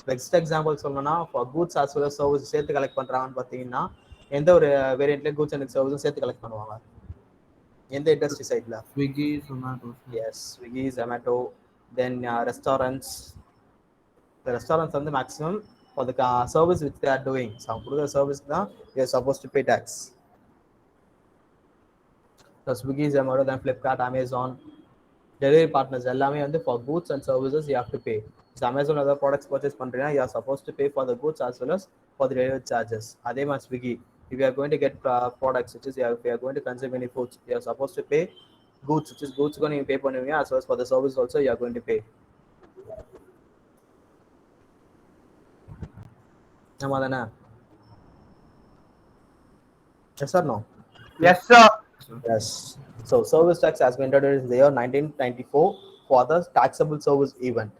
Next example சொல்லணும்னா for goods as well as services சேர்த்து கலெக்ட் பண்றாங்கன்னு பார்த்தீங்கன்னா எந்த ஒரு வேரியன்ட்ல goods and services சேர்த்து கலெக்ட் பண்ணுவாங்க? எந்த இண்டஸ்ட்ரி சைட்ல? Swiggy, Zomato. Yes, Swiggy, Zomato, then restaurants. The restaurants வந்து maximum for the service which they are doing. So அவங்க கொடுக்குற சர்வீஸ்க்கு தான் they are supposed to pay tax. So Swiggy, Zomato, then Flipkart, Amazon, delivery partners எல்லாமே வந்து for goods and services you have to pay. So Amazon other products purchase பண்றீங்கன்னா you are supposed to pay for the goods as well as for the delivery charges. அதே மாதிரி Swiggy, if you are going to get products which is if you are going to consume any foods, you are supposed to pay goods, which is goods going to pay பண்ணுவீங்க as well as for the service also you are going to pay. ஆமா தானே? Yes or no? Yes, sir. Yes. So service tax has been introduced in the year 1994 for the taxable service event.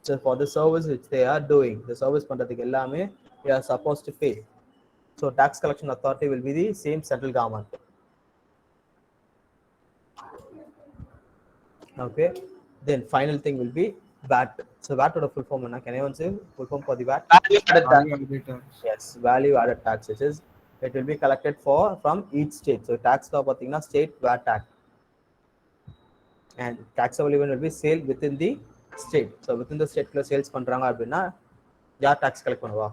So for the service which they are doing, the service பண்றதுக்கு எல்லாமே they are supposed to pay. So tax collection authority will be the same central government. Okay. Then final thing will be VAT. So VAT or full form, can anyone say full form for the VAT? Value-added tax. Yes, value added tax, which is it will be collected from each state. So tax law pathina state VAT tax, and taxable event will be sale within the state. So within the state sales பண்றாங்க அப்படின்னா யார் tax collect பண்ணுவா?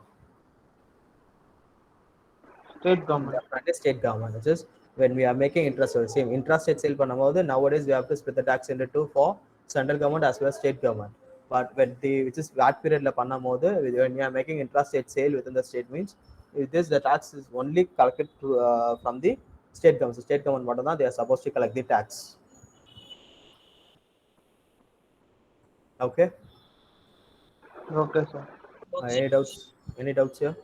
State government. Definitely state government, which is when we are making interest or same intrastate sale பண்ணும்போது nowadays we have to split the tax into two for central government as well as state government. But when the which is VAT period la பண்ணும்போது when we are making intrastate sale within the state means this the tax is only collected from the state government. So state government மட்டும் தான் they are supposed to collect the tax. Okay. Okay, sir. Any doubts here?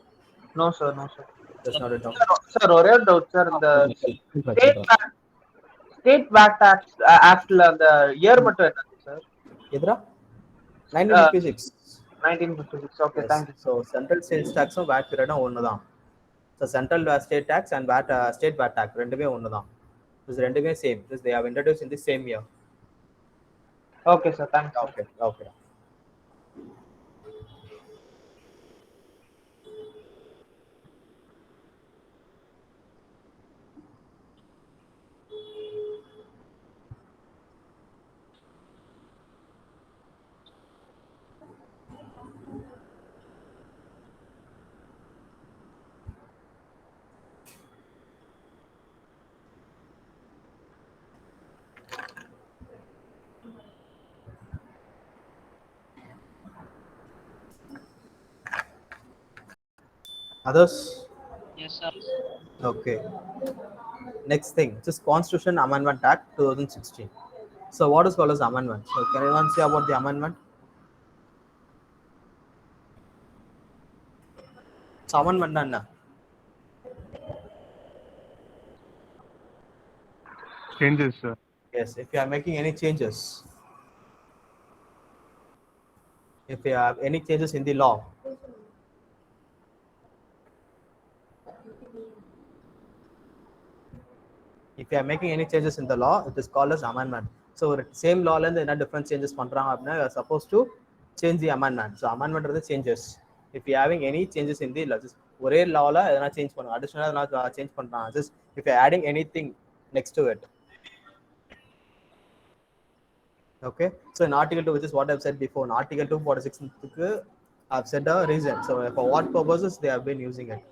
No, sir. No, sir. Just not a doubt. Sir, ஒரே doubt, sir. இந்த state VAT tax ஆக்ட்ல அந்த year மட்டும் என்ன sir? எதுரா? 1956. 1956. Okay, thank you. So central sales tax and VAT period ஒன்னு தான். So central state tax and VAT state VAT tax ரெண்டுமே ஒன்னு தான். This ரெண்டுமே same. This they have introduced in the same year. Okay, sir. Thank you. Okay. Others? Yes, sir. Okay. Next thing, this is Constitution Amendment Act 2016. So what is called as amendment? So can anyone say about the amendment? So amendment என்ன? Changes, sir. Yes, if you are making any changes. If you have any changes in the law. If you are making any changes in the law, it is called as amendment. So same law and என்ன different changes பண்றாங்க அப்படின்னா you are supposed to change the amendment. So amendment is the changes. If you are having any changes in the law, just ஒரே lawல எதனா change பண்ணுங்க, additional எதனா change பண்றாங்க, just if you are adding anything next to it. Okay, so in article 2, which is what I've said before, in article 246 I've said a reason. So for what purposes they have been using it.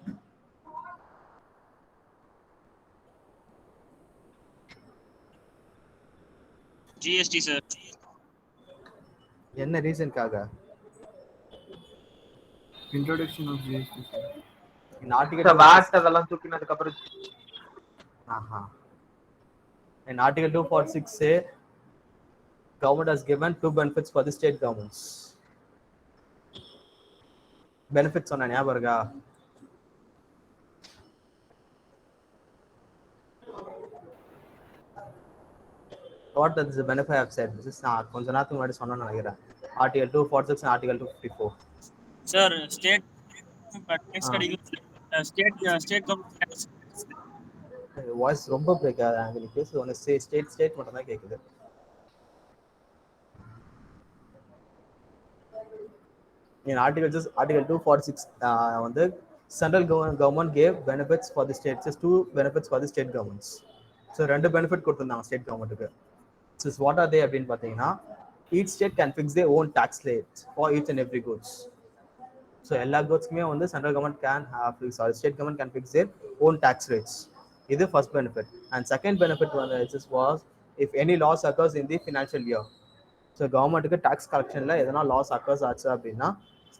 GST, sir. என்ன ரீசன்காக? Introduction of GST. In article Sir, VAT அதெல்லாம் தூக்கினதுக்கு அப்புறம் in article 246 say government has given two benefits for the state governments. Benefits சொன்ன ஞாபகம் இருக்கா? What does the benefit have said? This is கொஞ்ச நேரத்துக்கு முன்னாடி சொன்னேன்னு நினைக்கிறேன். Article 246 and Article 254. Sir, state tax கிடைக்கும். State government. வாய்ஸ் ரொம்ப பிரேக் ஆகுது. அங்க நீ பேசு, ஒன்னு ஸ்டேட் மட்டும் தான் கேக்குது. In article 246 வந்து central government gave benefits for the states, just two benefits for the state governments. So ரெண்டு benefit கொடுத்திருந்தாங்க state governmentக்கு. So what are they அப்படின்னு பாத்தீங்கன்னா, each state can fix their own tax rates for each and every goods. So எல்லா goodsக்குமே வந்து central government can have, sorry, state government can fix their own tax rates. இது first benefit. And second benefit was if any loss occurs in the financial year. So government tax collection la எதனா loss occurs ஆச்சு அப்படின்னா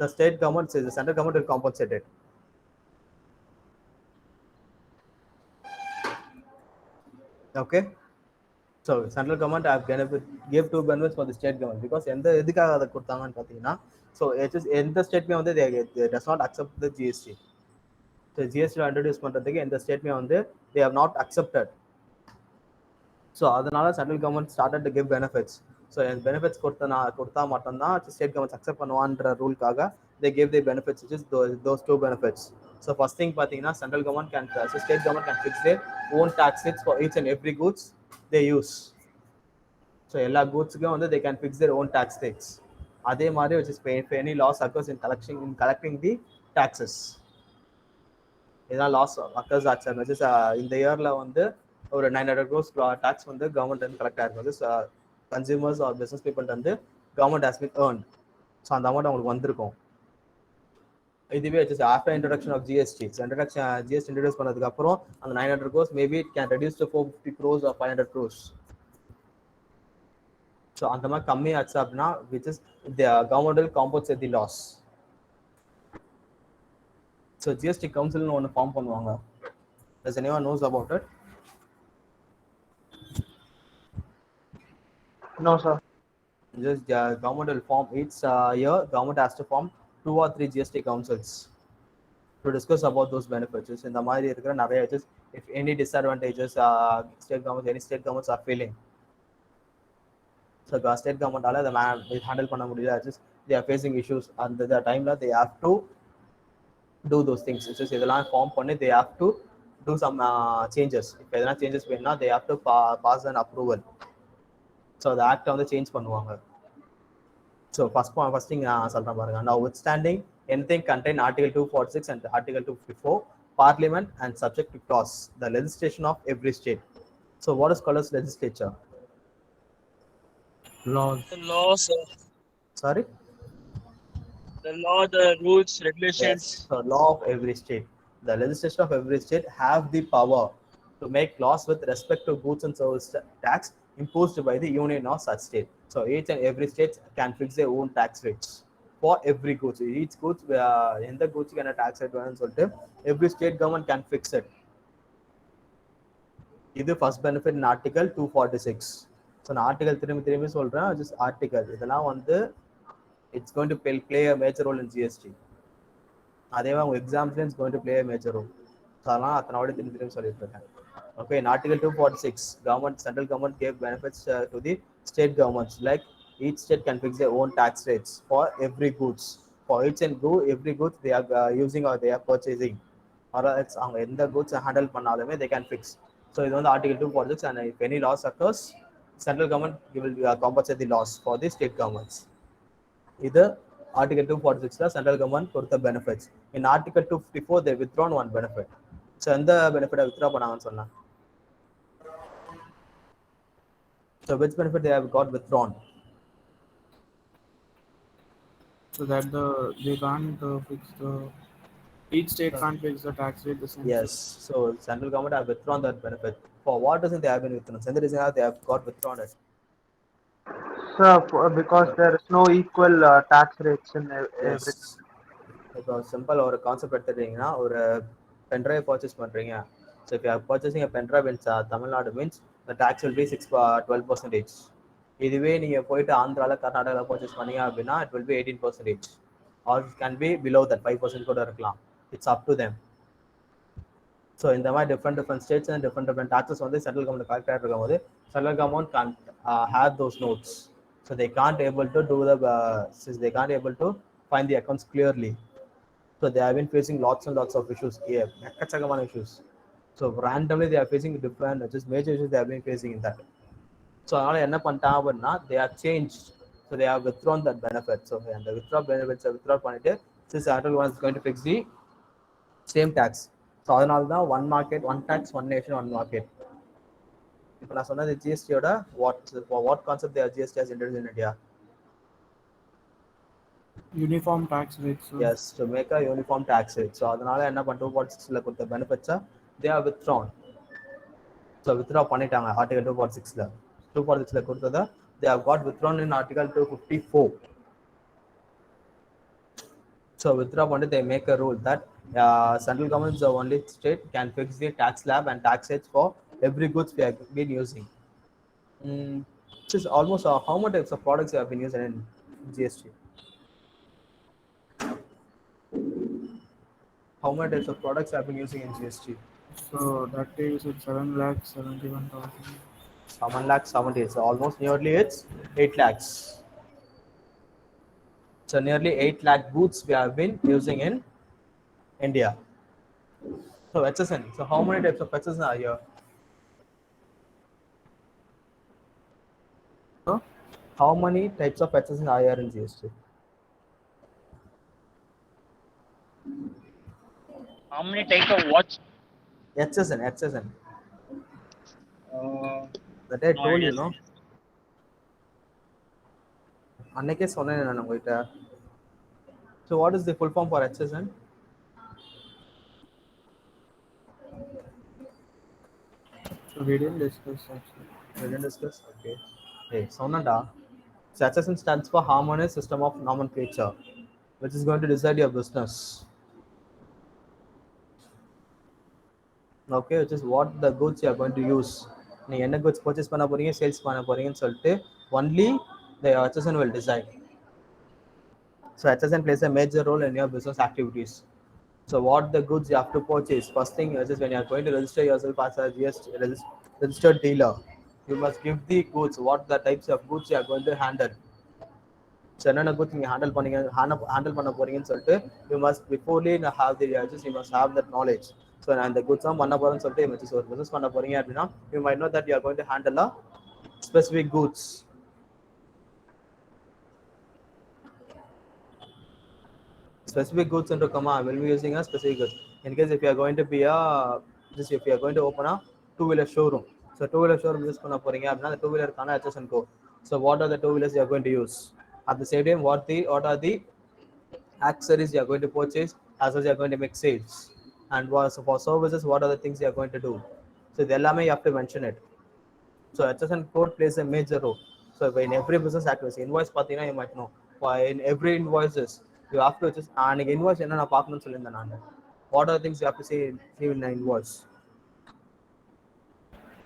the state government, the central government will compensate it. Okay, so central government have give two benefits for the state government because எந்த எதுக்காக அதை கொடுத்தாங்கன்னு பார்த்தீங்கன்னா so எந்த ஸ்டேட்மே வந்து they does not accept the GST. So GST introduce பண்றதுக்கு எந்த ஸ்டேட்மே வந்து they have not accepted. So அதனால central government started to give benefits. So benefits கொடுத்தா மட்டும்தான் ஸ்டேட் கவர்மெண்ட் அக்செப்ட் பண்ணுவான்ற ரூலுக்காக they gave the benefits, which is those two benefits. So first thing பார்த்தீங்கன்னா central government can state government can fix their own tax rates for each and every goods they use. So எல்லா goodsக்கும் வந்து they can fix their own tax rates. அதே மாதிரி which is if any loss occurs in collecting the taxes. இதெல்லாம் loss occurs ஆச்சு which is இந்த இயர்ல வந்து ஒரு 900 crores tax வந்து கவர்மெண்ட் வந்து கலெக்ட் ஆயிருக்கும். கன்சியூமர்ஸ் ஆர் பிசினஸ் பீப்புள் வந்து government has been earned. So அந்த அமௌண்ட் அவங்களுக்கு வந்திருக்கும். இதுவே after introduction of GST GST introduce பண்ணதுக்கு அப்புறம் அந்த 900 crores maybe it can reduce to 450 crores or 500 crores. So அந்த மாதிரி கம்மி ஆச்சு அப்படின்னா which is government will compensate the loss. So GST கவுன்சில்னு ஒன்று ஃபார்ம் பண்ணுவாங்க. Does anyone knows about it? No, sir. Just government will form each year. Government has to form 2 or 3 GST councils to discuss about those benefits. In the மாதிரி இருக்கிற நிறைய if any disadvantages state governments are feeling. So state government ஆல the handle பண்ண முடியல, they are facing issues and the time they have to do those things. இதெல்லாம் form பண்ணி they have to do some changes. if எதனா changes வேணும்னா they have to pass an approval. So the act வந்து change பண்ணுவாங்க. So first thing சொல்றேன் பாருங்க. Now withstanding anything contained Article 246 and Article 254, Parliament and subject to clause the legislation of every state. So what is called as legislature? Laws. The laws, Sorry? the law, the rules, regulations. Yes. So law of every state. The legislation of every state have the power to make laws with respect to goods and service tax imposed by the union or such state. So each and every state can fix their own tax rates for every goods. Each goods, in the goods can tax rate every state government can fix it. This is the first benefit in Article 246. So in Article 3 சொல்றேன், just article இதெல்லாம் வந்து it's going to play a major role in GST. அதேவா உங்க எக்ஸாம்ஸ்ல it's going to play a major role. So அதெல்லாம் அத்தனோட திரும்பி சொல்லிட்டு இருக்கேன். Okay, in Article 246, central government gave benefits to the state governments. Like each state can fix their own tax rates for every goods. For each and every goods they are using or they are purchasing. Or else in the goods handle பண்ணாலுமே they can fix. So இது வந்து Article 246, and if any loss occurs, central government will compensate the loss for the state governments. இது Article 246 central government கொடுத்த benefits. In Article 254 they withdrawn one benefit. So எந்த benefit withdraw பண்ணாங்கன்னு சொன்னா? So which benefit they have got withdrawn? So that they can't fix each state can't fix the tax rate the same. Yes. So central government have withdrawn that benefit. For what reason they have been withdrawn? So the reason they have got withdrawn it. Sir, because there is no equal tax rates in every. Because simple or concept எடுத்துட்டீங்கன்னா ஒரு pen drive purchase பண்றீங்க. So if you are purchasing a pen drive in Tamil Nadu means the tax will be 12%. இதுவே நீங்க போயிட்டு ஆந்திரால கர்நாடகால purchase பண்ணீங்க அப்படின்னா it will be 18%, or it can be below that 5% கூட இருக்கலாம். It's up to them. So இந்த மாதிரி different states and different taxes வந்து central government collect ஆகிட்டு இருக்கும்போது central government can't have those notes. So they can't able to do since they can't able to find the accounts clearly. So they have been facing lots and lots of issues here, எக்கச்சக்கமான issues. So randomly they are facing different major issues they have been facing in that. So அதனால என்ன பண்ணிட்டாங்க அப்படின்னா they have changed. So they have withdrawn that benefit. So the withdraw benefits withdraw பண்ணிட்டு since central government is going to fix the same tax. So அதனால தான் one market, one tax, one nation, one market. இப்போ நான் சொன்னது ஜிஎஸ்டியோட what concept they are GST has introduced in India? Uniform tax rates. Yes, to make a uniform tax rate. So அதனால என்ன பண்ணிட்டு 246ல கொடுத்த benefits they are withdrawn. So withdraw பண்ணிட்டாங்க article 246ல 246ல கொடுத்தத they have got withdrawn in article 254. So withdraw பண்ணிட்டு they make a rule that central government is the only state can fix the tax slab and tax rates for every goods we have been using. Which is almost how many types of products you have been using in GST? How many types of products you have been using in GST? So that day you said 7,71,000. 7,70,000. So almost nearly it's 8 lakhs. So nearly 8 lakh goods we have been using in India. So HSN. So how many types of HSN are here? Huh? How many types of HSN are here in GST? How many types of watch? HSN. That I No told idea, you, no? அன்னைக்கே சொன்னேன் நான் உங்ககிட்ட. So what is the full form for HSN? So we didn't discuss actually. We didn't discuss. Okay. Hey, சொன்னடா. So HSN stands for Harmonized System of Nomenclature, which is going to decide your business. Okay, which is what the goods you are going to use. நீங்க என்ன goods purchase பண்ண போறீங்க, sales பண்ண போறீங்கன்னு சொல்லிட்டு only the HSN will decide. So HSN plays a major role in your business activities. So what the goods you have to purchase? First thing is when you are going to register yourself as a GST registered dealer, you must give the goods, what the types of goods you are going to handle. So என்னென்ன goods நீங்க handle பண்ண போறீங்கன்னு சொல்லிட்டு you must beforely have the you must have that knowledge. So அந்த goods பண்ண போறேன்னு சொல்லிட்டு ஒரு business பண்ண போறீங்க அப்படின்னா you might know that you are going to handle a specific goods. Specific goods into comma will be using a specific goods. In case if you are going to be if you are going to open a two-wheeler showroom, so two-wheeler showroom use பண்ண போறீங்க அப்படின்னா அந்த two-wheeler கான HSN code. So what are the two-wheelers you are going to use? At the same time, what are the accessories you are going to purchase as well as you are going to make sales, and for services what are the things you are going to do. So the எல்லாமே you have to mention it. So HSN code plays a major role. So in every business activity, invoice பார்த்தீங்கன்னா you might know. In every invoices you have to just அன்னைக்கு invoice என்ன நான் பார்க்கணும்னு சொல்லியிருந்தேன் நான். What are the things you have to see in an invoice?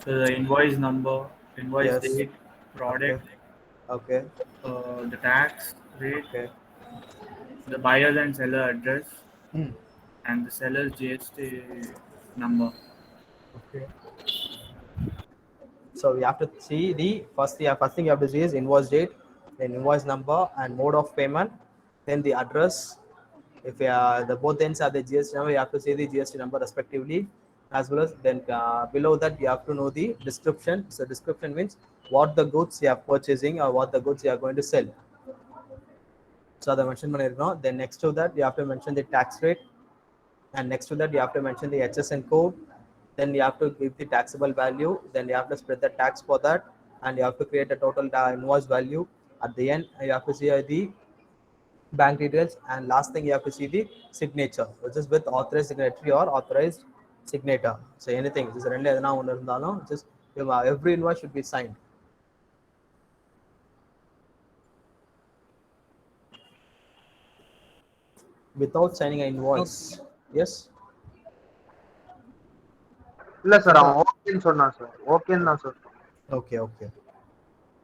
So the invoice number, invoice Yes. date, product, Okay. the tax rate, Okay. the buyer's and seller address, Hmm. and the seller's GST number. Okay. So we have to see the first thing you have to see is invoice date, then invoice number and mode of payment, then the address. If the both ends are the GST number, you have to see the GST number respectively, as well as then below that you have to know the description. So description means what the goods you are purchasing or what the goods you are going to sell. So அதை mention பண்ணிருக்கோம். Then next to that you have to mention the tax rate, and next to that you have to mention the HSN code. Then you have to give the taxable value. Then you have to spread the tax for that, and you have to create a total invoice value. At the end, you have to see the bank details, and last thing you have to see the signature, which is with authorized signatory or authorized signator. So anything, just ரெண்டு எதனா ஒன்று இருந்தாலும் just every invoice should be signed. Without signing an invoice. Yes. இல்ல sir அவன் ஓகேன்னு சொன்னான் sir. ஓகேன்னு தான் sir. Okay.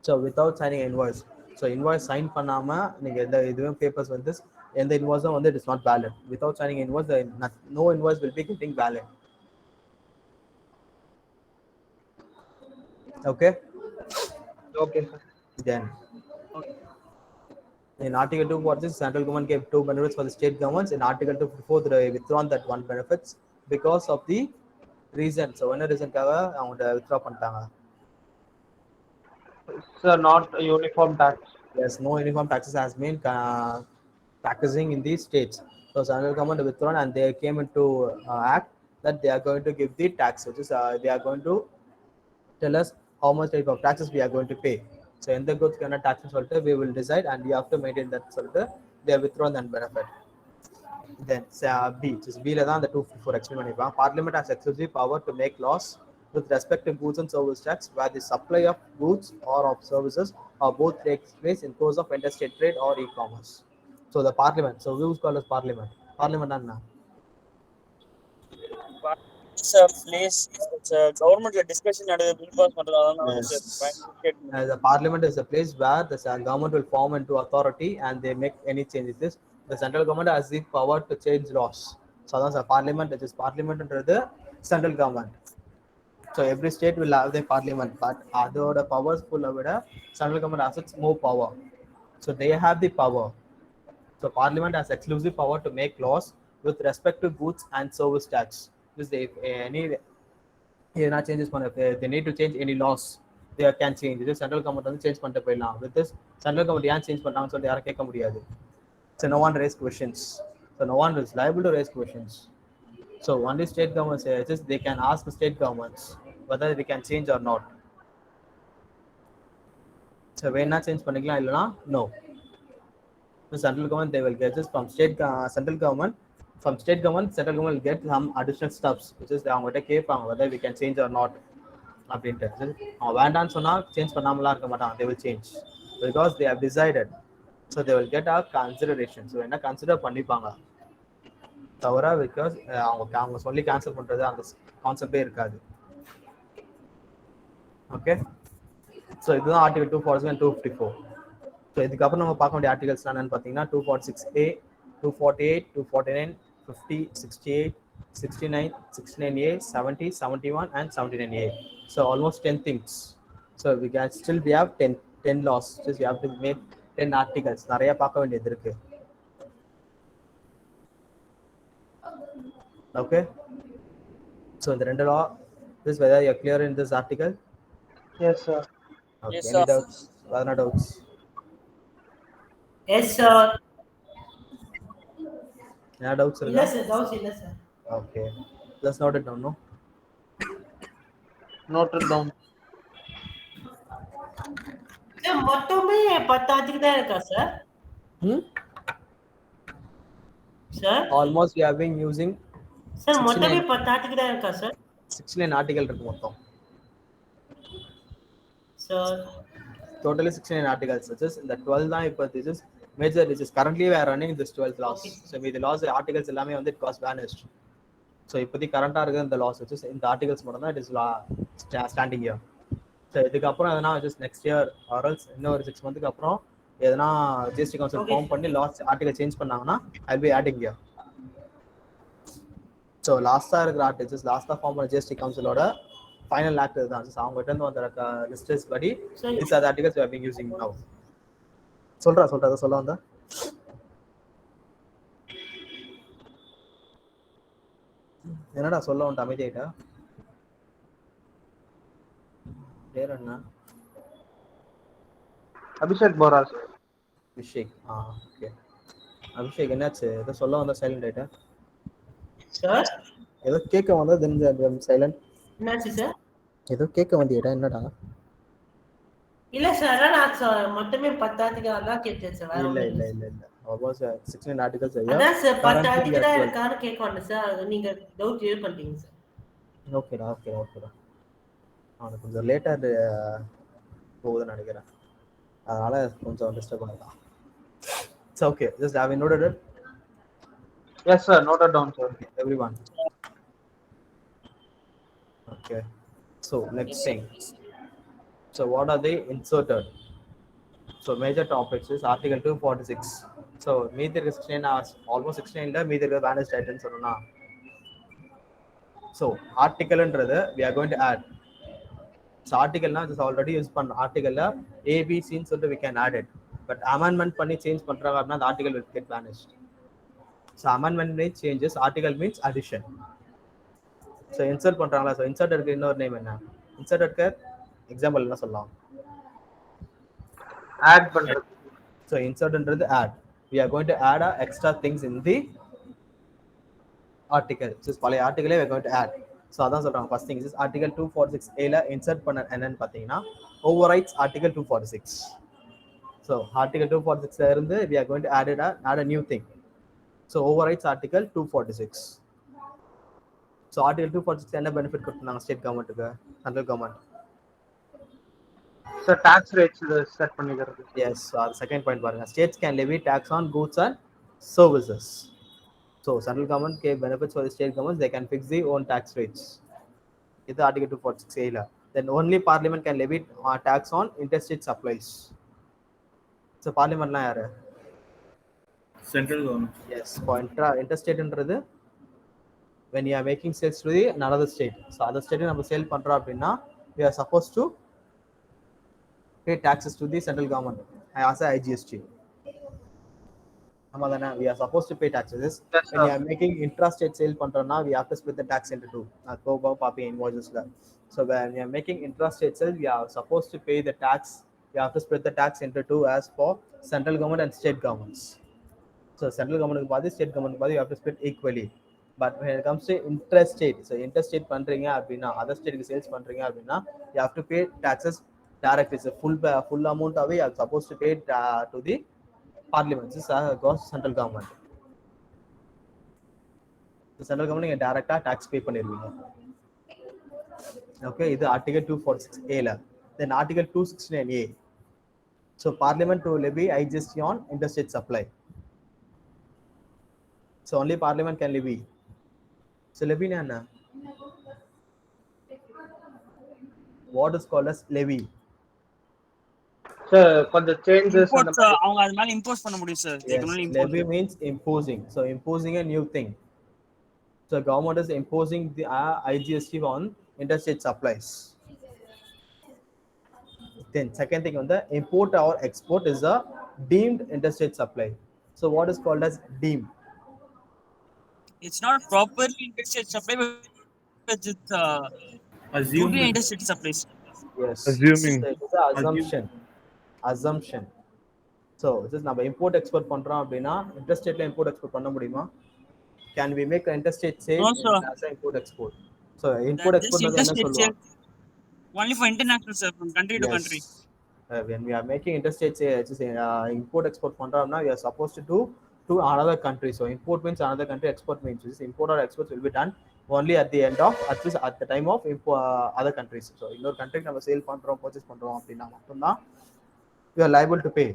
So without signing an invoice. So invoice sign பண்ணாம நீங்க எந்த இதுவும் papers வந்து எந்த invoice வந்து it is not valid. Without signing invoice, no invoice will be getting valid. Okay. Okay sir. Then in Article 246, central government gave two benefits for the state governments. In Article 254, they withdrawn that one benefits because of the reason. So என்ன ரீசன்காக அவங்க withdraw பண்ணிட்டாங்க? Sir, not a uniform tax. Yes, no uniform taxes has been practicing in these states. So central government withdrawn and they came into act that they are going to give the tax, which is they are going to tell us how much type of taxes we are going to pay. So in the goods kind of taxes we will decide, and you have to maintain that they are withdrawn and benefit. Then B, which is B la the 254 explain பண்ணிருப்பாங்க. Parliament has exclusive power to make laws with respect to goods and service tax, where the supply of goods or of services or both takes place in course of interstate trade or e-commerce. So the parliament. So who's called as parliament? Parliament anna. It's a place. It's a government discussion நடக்குது bill pass பண்றது அதனால The parliament is a place where the government will form into authority and they make any changes. This the central government has the power to change laws. So that's a parliament, which is parliament under the central government. So every state will have their parliament, but other powers full of it, central government has its more power. So they have the power. So parliament has exclusive power to make laws with respect to goods and service tax. This they any not changes they need to change any laws, they can change. This central government வந்து change பண்ணிட்டு போயிடலாம். With this central government ஏன் change பண்ணாங்கன்னு சொல்லிட்டு யாரும் கேட்க முடியாது. So no one raise questions. So no one is liable to raise questions. So only state governments says they can ask the state governments whether they can change or not. So வேணா change பண்ணிக்கலாம் இல்லனா no. The central government they will get this from central government. From state government, central government will get some additional steps, which is அவங்ககிட்ட கேட்பாங்க whether we can change or not அப்படின்ட்டு. அவங்க வேண்டான்னு சொன்னா change பண்ணாமலாம் இருக்க மாட்டாங்க, they will change because they have decided. So they will get a consideration. So என்ன consider பண்ணிப்பாங்க தவிர பிகாஸ் அவங்க சொல்லி கேன்சல் பண்றது அந்த கான்செப்டே இருக்காது. ஓகே, ஸோ இதுதான் ஆர்டிகல் 246 and 254. ஸோ இதுக்கப்புறம் நம்ம பார்க்க வேண்டிய ஆர்டிகல்ஸ் என்னன்னு பார்த்தீங்கன்னா 246A, 248, 249, 50, 68, 69, 69A, 70, 71 and 79A. So almost 10 things. So we have 10 laws. Just you have to make 10 articles. நிறைய பார்க்க வேண்டியது இருக்கு. Okay, so the ரெண்டு law, this whether you are clear in this article? Yes, sir. Okay, Yes, any sir. doubts? Other doubts? Yes, sir. Yeah, doubts இல்ல sir, doubts இல்ல sir. Okay, let's note it down. No, Noted down. Sir, மொத்தமே 10 article தான் இருக்கா sir? Sir almost we have been using sir மொத்தமே 10 article தான் இருக்கா sir? 69 article இருக்கு மொத்தம். Sir Totally 69 articles. Such as the 12 தான் இப்போ this is major. This is currently we are running this 12 laws. Okay. So the laws articles எல்லாமே வந்து it was vanished. So இப்போதைக்கு கரண்டா இருக்கிற இந்த laws which is இந்த articles மட்டும் தான் it is standing here. So இதுக்கப்புறம் எதனா just next year or else இன்னொரு 6 monthக்கு அப்புறம் எதனா GST council Okay. ஃபார்ம் பண்ணி laws article சேஞ்ச் பண்ணாங்கன்னா I'll be adding here. So லாஸ்டா இருக்கிற articles லாஸ்டா ஃபார்ம் பண்ண GST councilோட ஃபைனல் ஆக்ட் இதுதான். அவங்க கிட்ட இருந்து வந்த லிஸ்டஸ் படி Sir. these are the articles we have been using now. சொல்றா சொல்ல வந்தா என்னடா சொல்ல வந்த அமைதியாயிட்டா பேர் என்ன? அபிஷேக் போரா sir. அபிஷேக். ஓகே அபிஷேக் என்னாச்சு? ஏதோ சொல்ல வந்தா சைலண்ட் ஆயிட்டா? சார் ஏதோ கேட்க வந்தா தென் சைலண்ட். என்னாச்சு சார்? ஏதோ கேட்க வந்தியடா என்னடா? இல்ல சார் நான் மொத்தமே 10 ஆர்டிகல் அதான் கேட்டேன் சார். வேற இல்ல ஒண்ணும் இல்ல இல்ல இல்ல almost 16 articles ஐயா. அதான் சார் 10 Currently ஆர்டிகல் we தான் are 12. இருக்கான்னு கேட்க வந்தேன் சார். அது நீங்க டவுட் கிளியர் பண்ணிட்டீங்க சார். ஓகேடா. அவனுக்கு கொஞ்சம் லேட்டா போகுதுன்னு நினைக்கிறேன், அதனால கொஞ்சம் டிஸ்டர்ப் பண்ணலாம். So okay, just have you noted it? Yes, sir. Noted down, sir. Everyone. Okay. So next thing. So what are they inserted? So major topics is Article 246. So மீதி இருக்க 16 hours almost 16ல மீதி இருக்க vanished items சொன்னா. So articleன்றது we are going to add. So articleனா just already use பண்ண articleல A B C ன்னு சொல்லிட்டு we can add it. But amendment பண்ணி change பண்றாங்க அப்படின்னா the article will get vanished. So amendment means changes, article means addition. So insert பண்றாங்களா? So insert இருக்கு இன்னொரு name என்ன? Insert இருக்கு எக்ஸாம்பிள் என்ன சொல்லலாம்? Add பண்றது. So insertன்றது add. We are going to add extra things in the article. So பழைய article we are going to add. So அதான் சொல்றாங்க first thing is article 246A ல insert பண்ண என்னன்னு பாத்தீங்கன்னா overrides article 246. So article 246 ல இருந்து we are going to add a new thing. So overrides article 246. So So Article 246 என்ன benefit கொடுத்தாங்க ஸ்டேட் கவர்மெண்ட்டுக்கு, central government? So tax rates set பண்ணிக்கிறது. Yes, so second point பாருங்க, states can levy tax on goods and services. So central government gave benefits for the state governments, they can fix their own tax rates. This Article 246 A. Then only parliament can levy tax on interstate supplies. So parliament la yaar? Central government. Yes, for interstate என்றது when you are making sales to the another state. So other state நம்ம sell பண்றோம் அப்படினா we are supposed to pay taxes to the central government as a IGST. We are supposed to pay taxes. Yes, when you are making intrastate sale பண்றோம்னா we have to split the tax into two. go papi invoices la. So when you are making intrastate sales, we are supposed to pay the tax. We have to split the tax into two as for central government and state governments. So central government பாதி, state government பாதி, you have to split equally. But when it comes to interstate, so interstate பண்றீங்க அப்படினா other state க்கு sales பண்றீங்க அப்படினா you have to pay taxes directly. It's a full amount away you are supposed to pay to the parliament. This goes central government. The central government நீங்க டைரக்ட்டா tax pay பண்ணிடுவீங்க. Okay, இது Article 246 A ல. Then Article 269 A. So parliament to levy IGST on interstate supply. So only parliament can levy. So levy na enna? What is called as levy? So கொஞ்சம் changes அந்த Imports, அவங்க அது மேல impose பண்ண முடியும் sir. They Yes, can only import levy it. means imposing. So imposing a new thing. So government is imposing the IGST on interstate supplies. Then second thing on the import or export is a deemed interstate supply. So what is called as deemed? It's not properly interstate supply, but it's Assumed. totally interstate supplies. Yes. Assuming. So it is a assumption. So this நம்ம import export பண்றோம் அப்படினா interstate ல import export பண்ண முடியுமா? Can we make an interstate sale No, sir. as an import export? So import This export என்ன interstate சொல்லுவாங்க? sale only for international sir, from country to Yes. country. When we are making interstate sales, import export பண்றோம்னா we are supposed to do to another country. So import means another country, export means this import or export will be done only at the end of, at least at the time of other countries. So இன்னொரு country நம்ம sale பண்றோம், purchase பண்றோம் அப்படினா மட்டும்தான் we are liable to pay.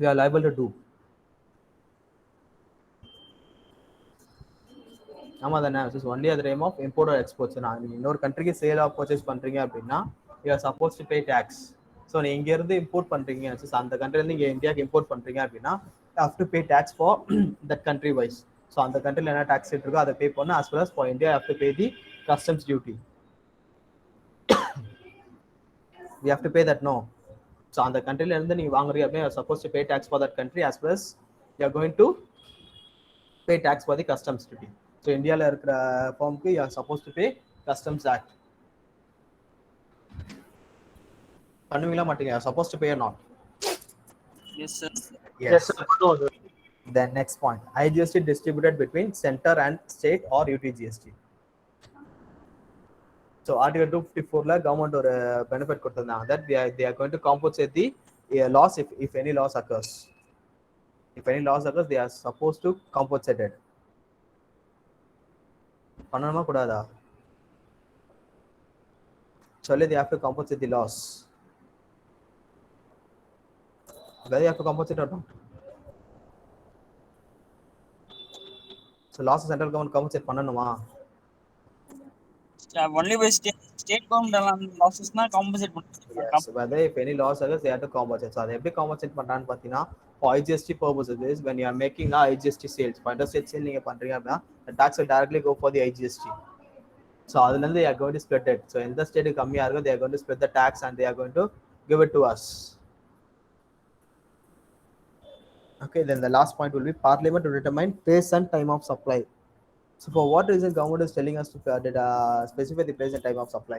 We are liable to do. ஆமா தானே? This is only at the time of import or export. So நான் இன்னொரு countryக்கு சேல் ஆஃப் purchase பண்றீங்க அப்படினா you are supposed to pay tax. So நீ இங்க இருந்து import பண்றீங்க, அந்த கண்ட்ரில இருந்து இங்க இந்தியாக்கு இம்போர்ட் பண்றீங்க அப்படினா you have to pay tax for that country wise. So அந்த கண்ட்ரில என்ன tax rate இருக்கோ அதை pay பண்ணனும். As well as for India you have to pay the customs duty. We have to pay that, no? So அந்த கண்ட்ரில இருந்து நீங்க வாங்குறீங்க அப்படினா you are supposed to pay tax for that country, as well as you are going to pay tax for the customs duty. So இந்தியால இருக்கிற ஃபார்முக்கு you are supposed to pay customs act. பண்ணுவீங்களா மாட்டீங்க? You are supposed to pay or not? Yes sir. Yes, sir. பண்ணுவோம் sir. Then next point, IGST distributed between center and state or UTGST. So Article 254 la government ஒரு benefit கொடுத்திருந்தாங்க that they are going to compensate the loss if any loss occurs. If any loss occurs, they are supposed to compensate it. பண்ணணுமா கூடாதா? சொல்லி they have to compensate the loss. Whether you have to compensate or not. So loss central government compensate பண்ணணுமா? Only by state government losses na compensate பண்ணுவாங்க. Yes, whether if any loss occurs, they have to compensate. So அதை எப்படி compensate பண்றான்னு பார்த்தீங்கன்னா for IGST purposes is when you are making a IGST sales, for interstate sale நீங்க பண்றீங்க அப்படின்னா the tax will directly go for the IGST. So அதுல இருந்து they are going to split it. So எந்த state கம்மியா இருக்கோ they are going to split the tax and they are going to give it to us. Okay, then the last point will be parliament to determine place and time of supply. So for what reason government is telling us to specify the place and time of supply?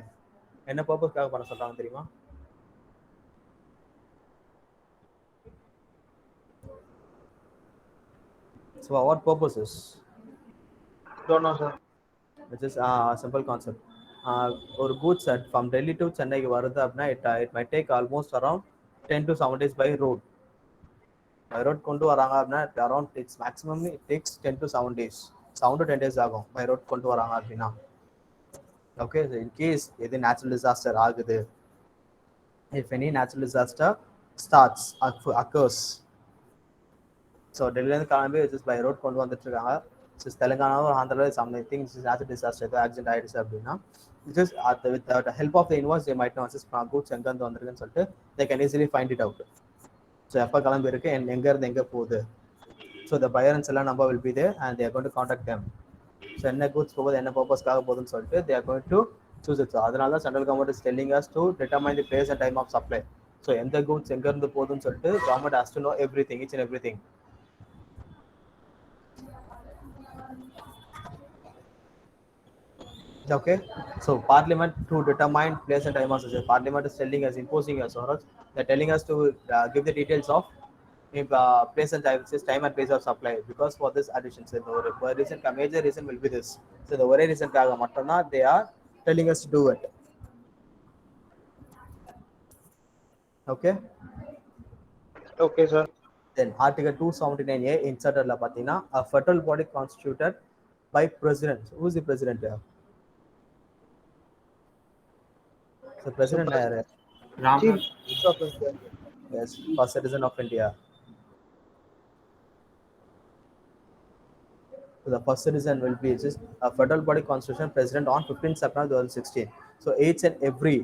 என்ன பர்பஸ்க்காக பண்ண சொல்றாங்க தெரியுமா? So for what purposes? Don't know, sir. Which is a simple concept. ஒரு goods from Delhi to சென்னைக்கு வருது அப்படின்னா it might take almost around 10 to 7 days by road. By road கொண்டு வராங்க அப்படின்னா around it's maximum it takes 10 to 7 days. 7 to 10 days ஆகும் by road கொண்டு வராங்க அப்படின்னா. ஓகே, இன்கேஸ் எது நேச்சுரல் டிசாஸ்டர் ஆகுது, if any natural disaster starts occurs, so டெல்லியிலேருந்து கிளம்பி ஜஸ்ட் பை ரோட் கொண்டு வந்துட்டு இருக்காங்க. ஜஸ்ட் தெலுங்கானாவும் ஆந்திராவில் சம்திங் நேச்சுரல் டிசாஸ்டர் ஏதோ ஆக்சிடென்ட் ஆயிடுச்சு அப்படின்னா just with help of the universe they might know just goods எங்கேருந்து வந்திருக்குன்னு சொல்லிட்டு they can easily find it out. So எப்போ கிளம்பி இருக்கு எங்கேருந்து எங்கே போகுது. ஸோ த பையரன்ஸ் எல்லாம் நம்ம will be there and they are going to contact them. So என்ன கூட்ஸ் போகுது என்ன பர்பஸ்க்காக போகுதுன்னு சொல்லிட்டு they are going to choose it. So அதனால தான் central government is telling us to determine the place and time of supply. So எந்த goods எங்கேருந்து போகுதுன்னு சொல்லிட்டு government has to know everything, each and everything. Okay, so Parliament to determine place and time of session. Parliament is telling us, imposing us, or else they're telling us to give the details of place and time and place of supply. Because for this addition, so the reason, major reason will be this. So the one reason they are telling us to do it. Okay. Okay, sir. Then Article 279A inserted la patina, a federal body constituted by president. Who is the president here? So president Ramnath. yes, first citizen of India. So the first citizen will be just a federal body constitution president on 15th September 2016. So each and every,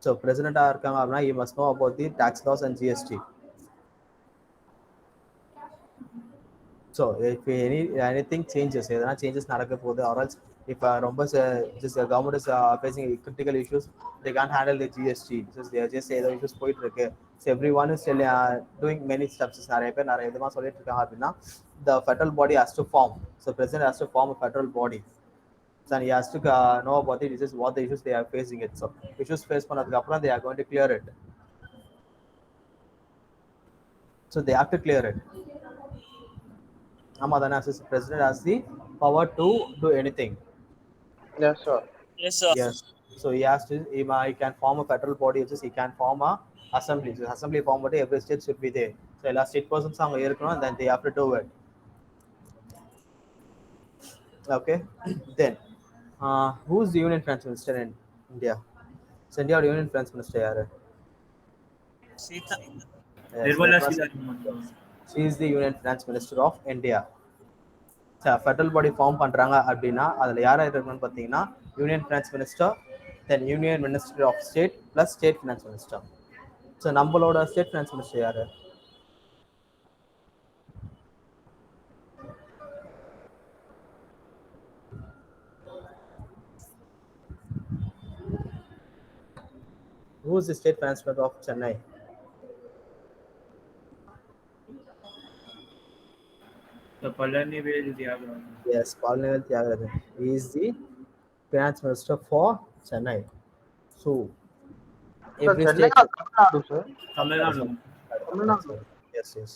so president irukanga, you must know about the tax laws and GST. So if anything changes, நடக்க போகுது, or else if just government is facing critical issues, they can't handle the GST. They are just ஏதோ issues போயிட்டு இருக்கு. So everyone is doing many steps. நிறைய பேர் நிறைய விதமா சொல்லிட்டு இருக்காங்க அப்படின்னா the federal body has to form. So president has to form a federal body. So he has to know about it. This is what the issues they are facing it. So issues face பண்ணதுக்கு அப்புறம் they are going to clear it. So they have to clear it. President has the power to do anything. Yes, sir. Yes, sir. Yes. So he has to. He can form a federal body. He can form a assembly. So assembly form, but every state should be there. So last state persons are here, and then they have to do it. Okay. Then, who is the Union Finance Minister in India? So India Union Finance Minister, yaar. Sita. Nirmala Sitharaman. She is the Union Finance Minister of India. Federal body form பண்றாங்க அப்படின்னா அதுல யாரா இருக்கணும்னு பாத்தீங்கன்னா union finance minister, then union ministry of state plus state finance minister. So நம்மளோட state finance minister யாரு? Who is the state finance minister of Chennai? The Palanivel Thiagarajan. Yes, Palanivel Thiagarajan. He is the finance minister for Chennai. So, every Chennai state. or Tamil Nadu, sir? Tamil Nadu. Tamil Nadu. Yes, yes.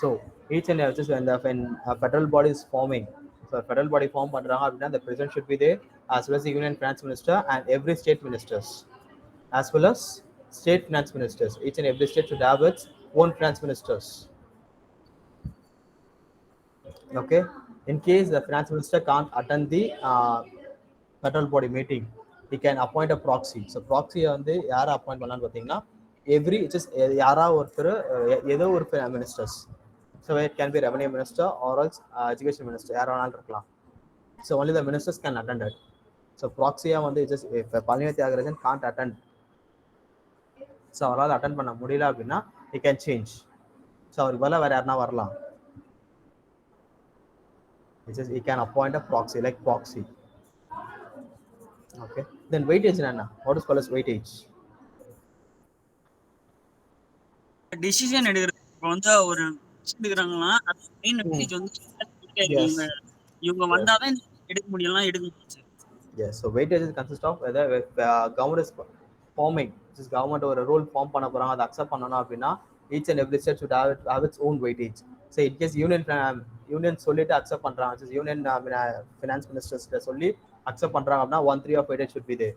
So each and every when a federal body is forming, so a federal body form பண்றாங்க அப்படின்னா the president should be there, as well as the union finance minister and every state ministers, as well as state finance ministers. Each and every state should have its own finance ministers. Okay. In case the finance minister can't attend the federal body meeting, he can appoint a proxy. So proxy வந்து யாரை appoint பண்ணலாம்னு பார்த்தீங்கன்னா every just யாரா ஒருத்தர் ஏதோ ஒரு ministers. So it can be revenue minister or else education minister, யார் வேணாலும் இருக்கலாம். So only the ministers can attend it. So proxy வந்து just if Palanivel Thiagarajan can't attend, so அவரால் அட்டென்ட் பண்ண முடியல அப்படின்னா he can change. So அவருக்கு பதிலா வேற யாருன்னா வரலாம். He can appoint a proxy, like proxy. Okay. Then weightage enna? What is called as weightage? Decision எடுக்கிறது. இப்போ வந்து ஒரு எடுக்கிறாங்கன்னா அது மெயின் வெயிட்டேஜ் வந்து இவங்க வந்தாதான் எடுக்க முடியலாம் எடுக்க முடியும். Yes. So weightage consists of whether government is forming, just government ஒரு rule form பண்ண போறாங்க, அதை அக்செப்ட் பண்ணனும் அப்படின்னா each and every state should have its own weightage. So in case union சொல்லிட்டு அக்செப்ட் பண்றாங்க, just union finance ministers சொல்லி accept பண்றாங்க அப்படின்னா 1/3 of weightage should be there.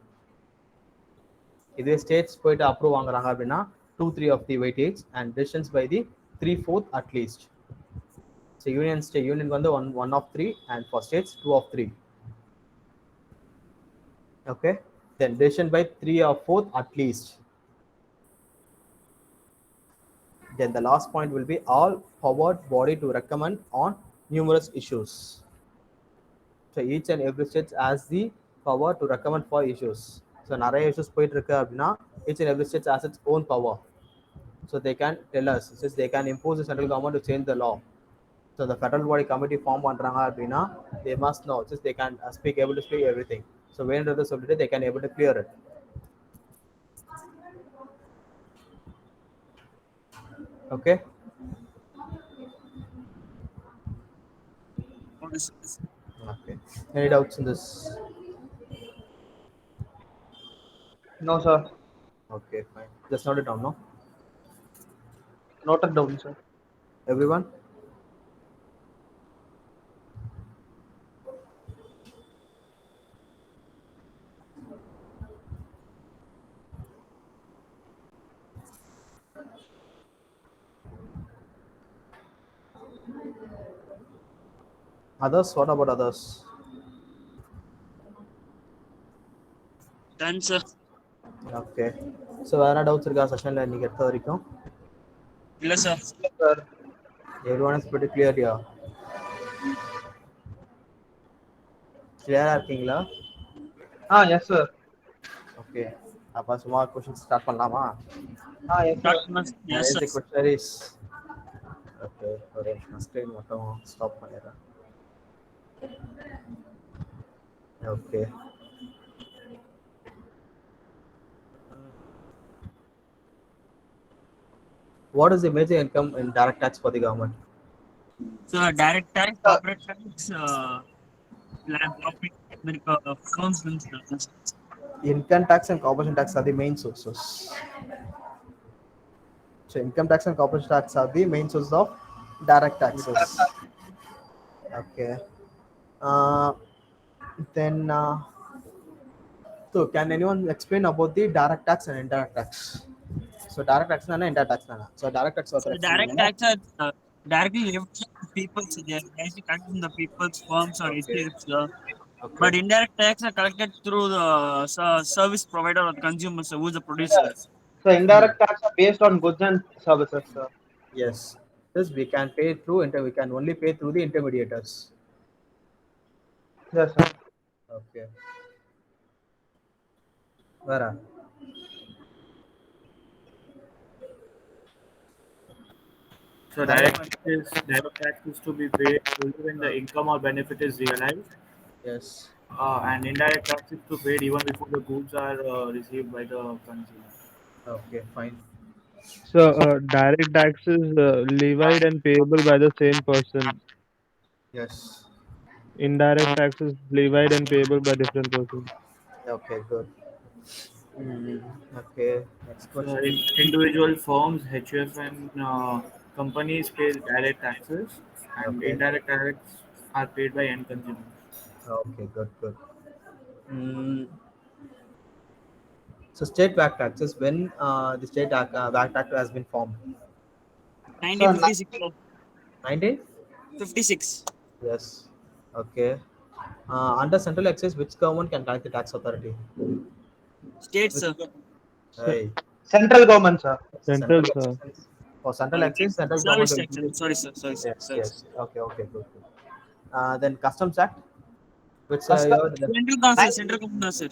இதே ஸ்டேட்ஸ் போயிட்டு அப்ரூவ் வாங்குறாங்க அப்படின்னா 2/3 of the weightage and decisions by the 3/4 at least. So union வந்து one of 3 and for states 2 of 3. Okay, then decision by 3 or 4 at least. Then the last point will be all powered body to recommend on numerous issues. So each and every state has the power to recommend for issues. So நிறைய issues போயிட்டு இருக்கு அப்படின்னா each and every state has its own power. So they can tell us, since they can impose the central government to change the law. So the federal body committee form பண்றாங்க அப்படின்னா they must know, since they can able to speak everything. So வேண்டதை சொல்லிட்டு they can able to clear it. Okay. Okay. Any doubts in this? No, sir. Okay, fine. Just note it down, no? Noted down, sir. Everyone? Others? What about others? Done, sir. Okay. So வேற doubts இருக்கா செஷன்ல இன்னைக்கு எடுத்த வரைக்கும்? இல்ல sir. Sir. Everyone is pretty clear here. Clear இருக்கீங்களா? Yes, sir. Okay. அப்ப சும்மா questions start பண்ணலாமா? Yes, sir. Yes, sir. Basic questions. Okay, ஒரு screen மட்டும் stop பண்ணிடுறேன். Okay. What is the major income in direct tax for the government? So direct tax, corporate tax, land profit, firms and stuff. Income tax and corporation tax are the main sources. So income tax and corporation tax are the main sources of direct taxes. Okay. Then, so can anyone explain about the direct tax and indirect tax? So direct tax and indirect tax. So direct tax. So direct tax are directly levied on people. So they are directly collected from the people's firms or estates. Okay. But indirect tax are collected through the service provider or consumer, so who's the producer. So indirect tax are based on goods and services, sir. Yes. This we can pay through we can only pay through the intermediators. Yes, sir. Okay. Where? So direct tax is to be paid only when the income or benefit is realized. Yes. And indirect tax is to paid even before the goods are received by the consumer. Okay, fine. So direct tax is levied and payable by the same person. Yes. Indirect tax is levied and payable by different persons. Okay, good. Okay, next question. Individual firms, HUF and companies pay direct taxes, and Okay. indirect taxes are paid by end consumers. Okay, good. So state VAT taxes, when the state VAT tax has been formed? 1956. 1956. 56. Yes. Okay. Under central excise, which government can collect the tax authority? States, sir. Hey. Central government, sir. Central, sir. For central excise, central Service government. tax. Sorry, sir. Sorry, sir. Yes. Okay, good. Then customs act, which Central council, central government, sir.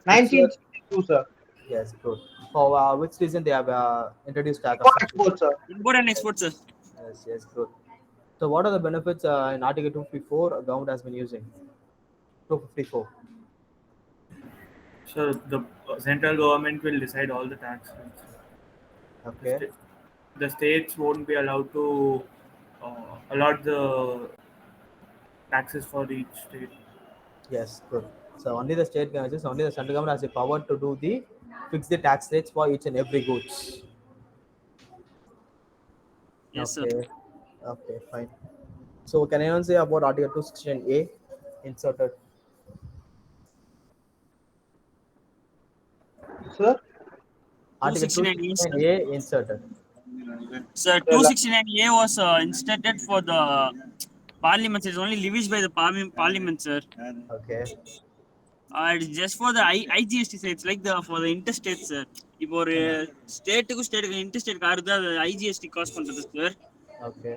1962, sir. Yes, good. For which reason they have introduced tax? Export, sir. Import and export, sir. Yes, good. So what are the benefits in Article 254 government has been using? 254. So the central government will decide all the taxes. Okay. The states won't be allowed to allot the taxes for each state. Yes, good. So only the state government, only the central government has the power to do the fix the tax rates for each and every goods. Yes, okay. sir. Okay, fine. So can anyone say about Article 269A inserted? Sir? Article 269A inserted. Sir, 269A was instituted for the parliament. It's only levied by the parliament, sir. Okay. It's just for the IGST, sir. It's like the for the interstate, sir. இப்போ ஒரு ஸ்டேட்டுக்கு interstate car தான் IGST cost பண்றது, sir. Okay.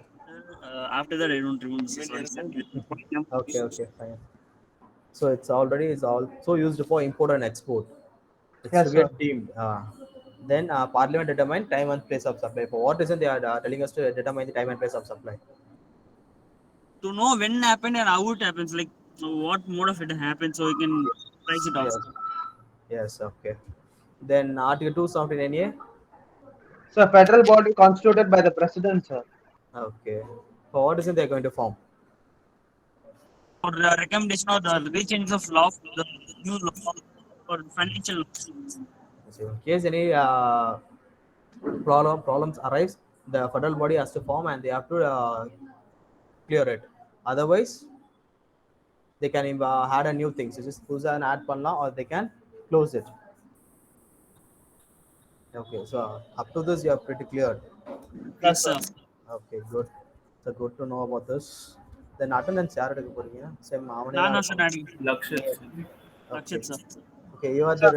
After that, I don't remember, sir. Sorry, sir. Okay, fine. So it's also used for import and export. It's Yes, to get deemed. Then Parliament determine time and place of supply. For what reason they are telling us to determine the time and place of supply? To know when happened and how it happens, like what mode of it happened, so we can price it off. Yes, okay. Then Article 270 NA. So federal body constituted by the president, sir. Okay. For what reason they are going to form? For the recommendation of the rechange of law, the new law for financial law. So in case any problems arise, the federal body has to form and they have to clear it. Otherwise, they can add a new thing. So just push an add panna or they can close it. Okay, so up to this you are pretty clear. Yes, sir. Okay, good. So good to know about this. Then attendance yaar edukka poringa? Same Nana, sir. Lakshit. Lakshit, sir. Okay, you are the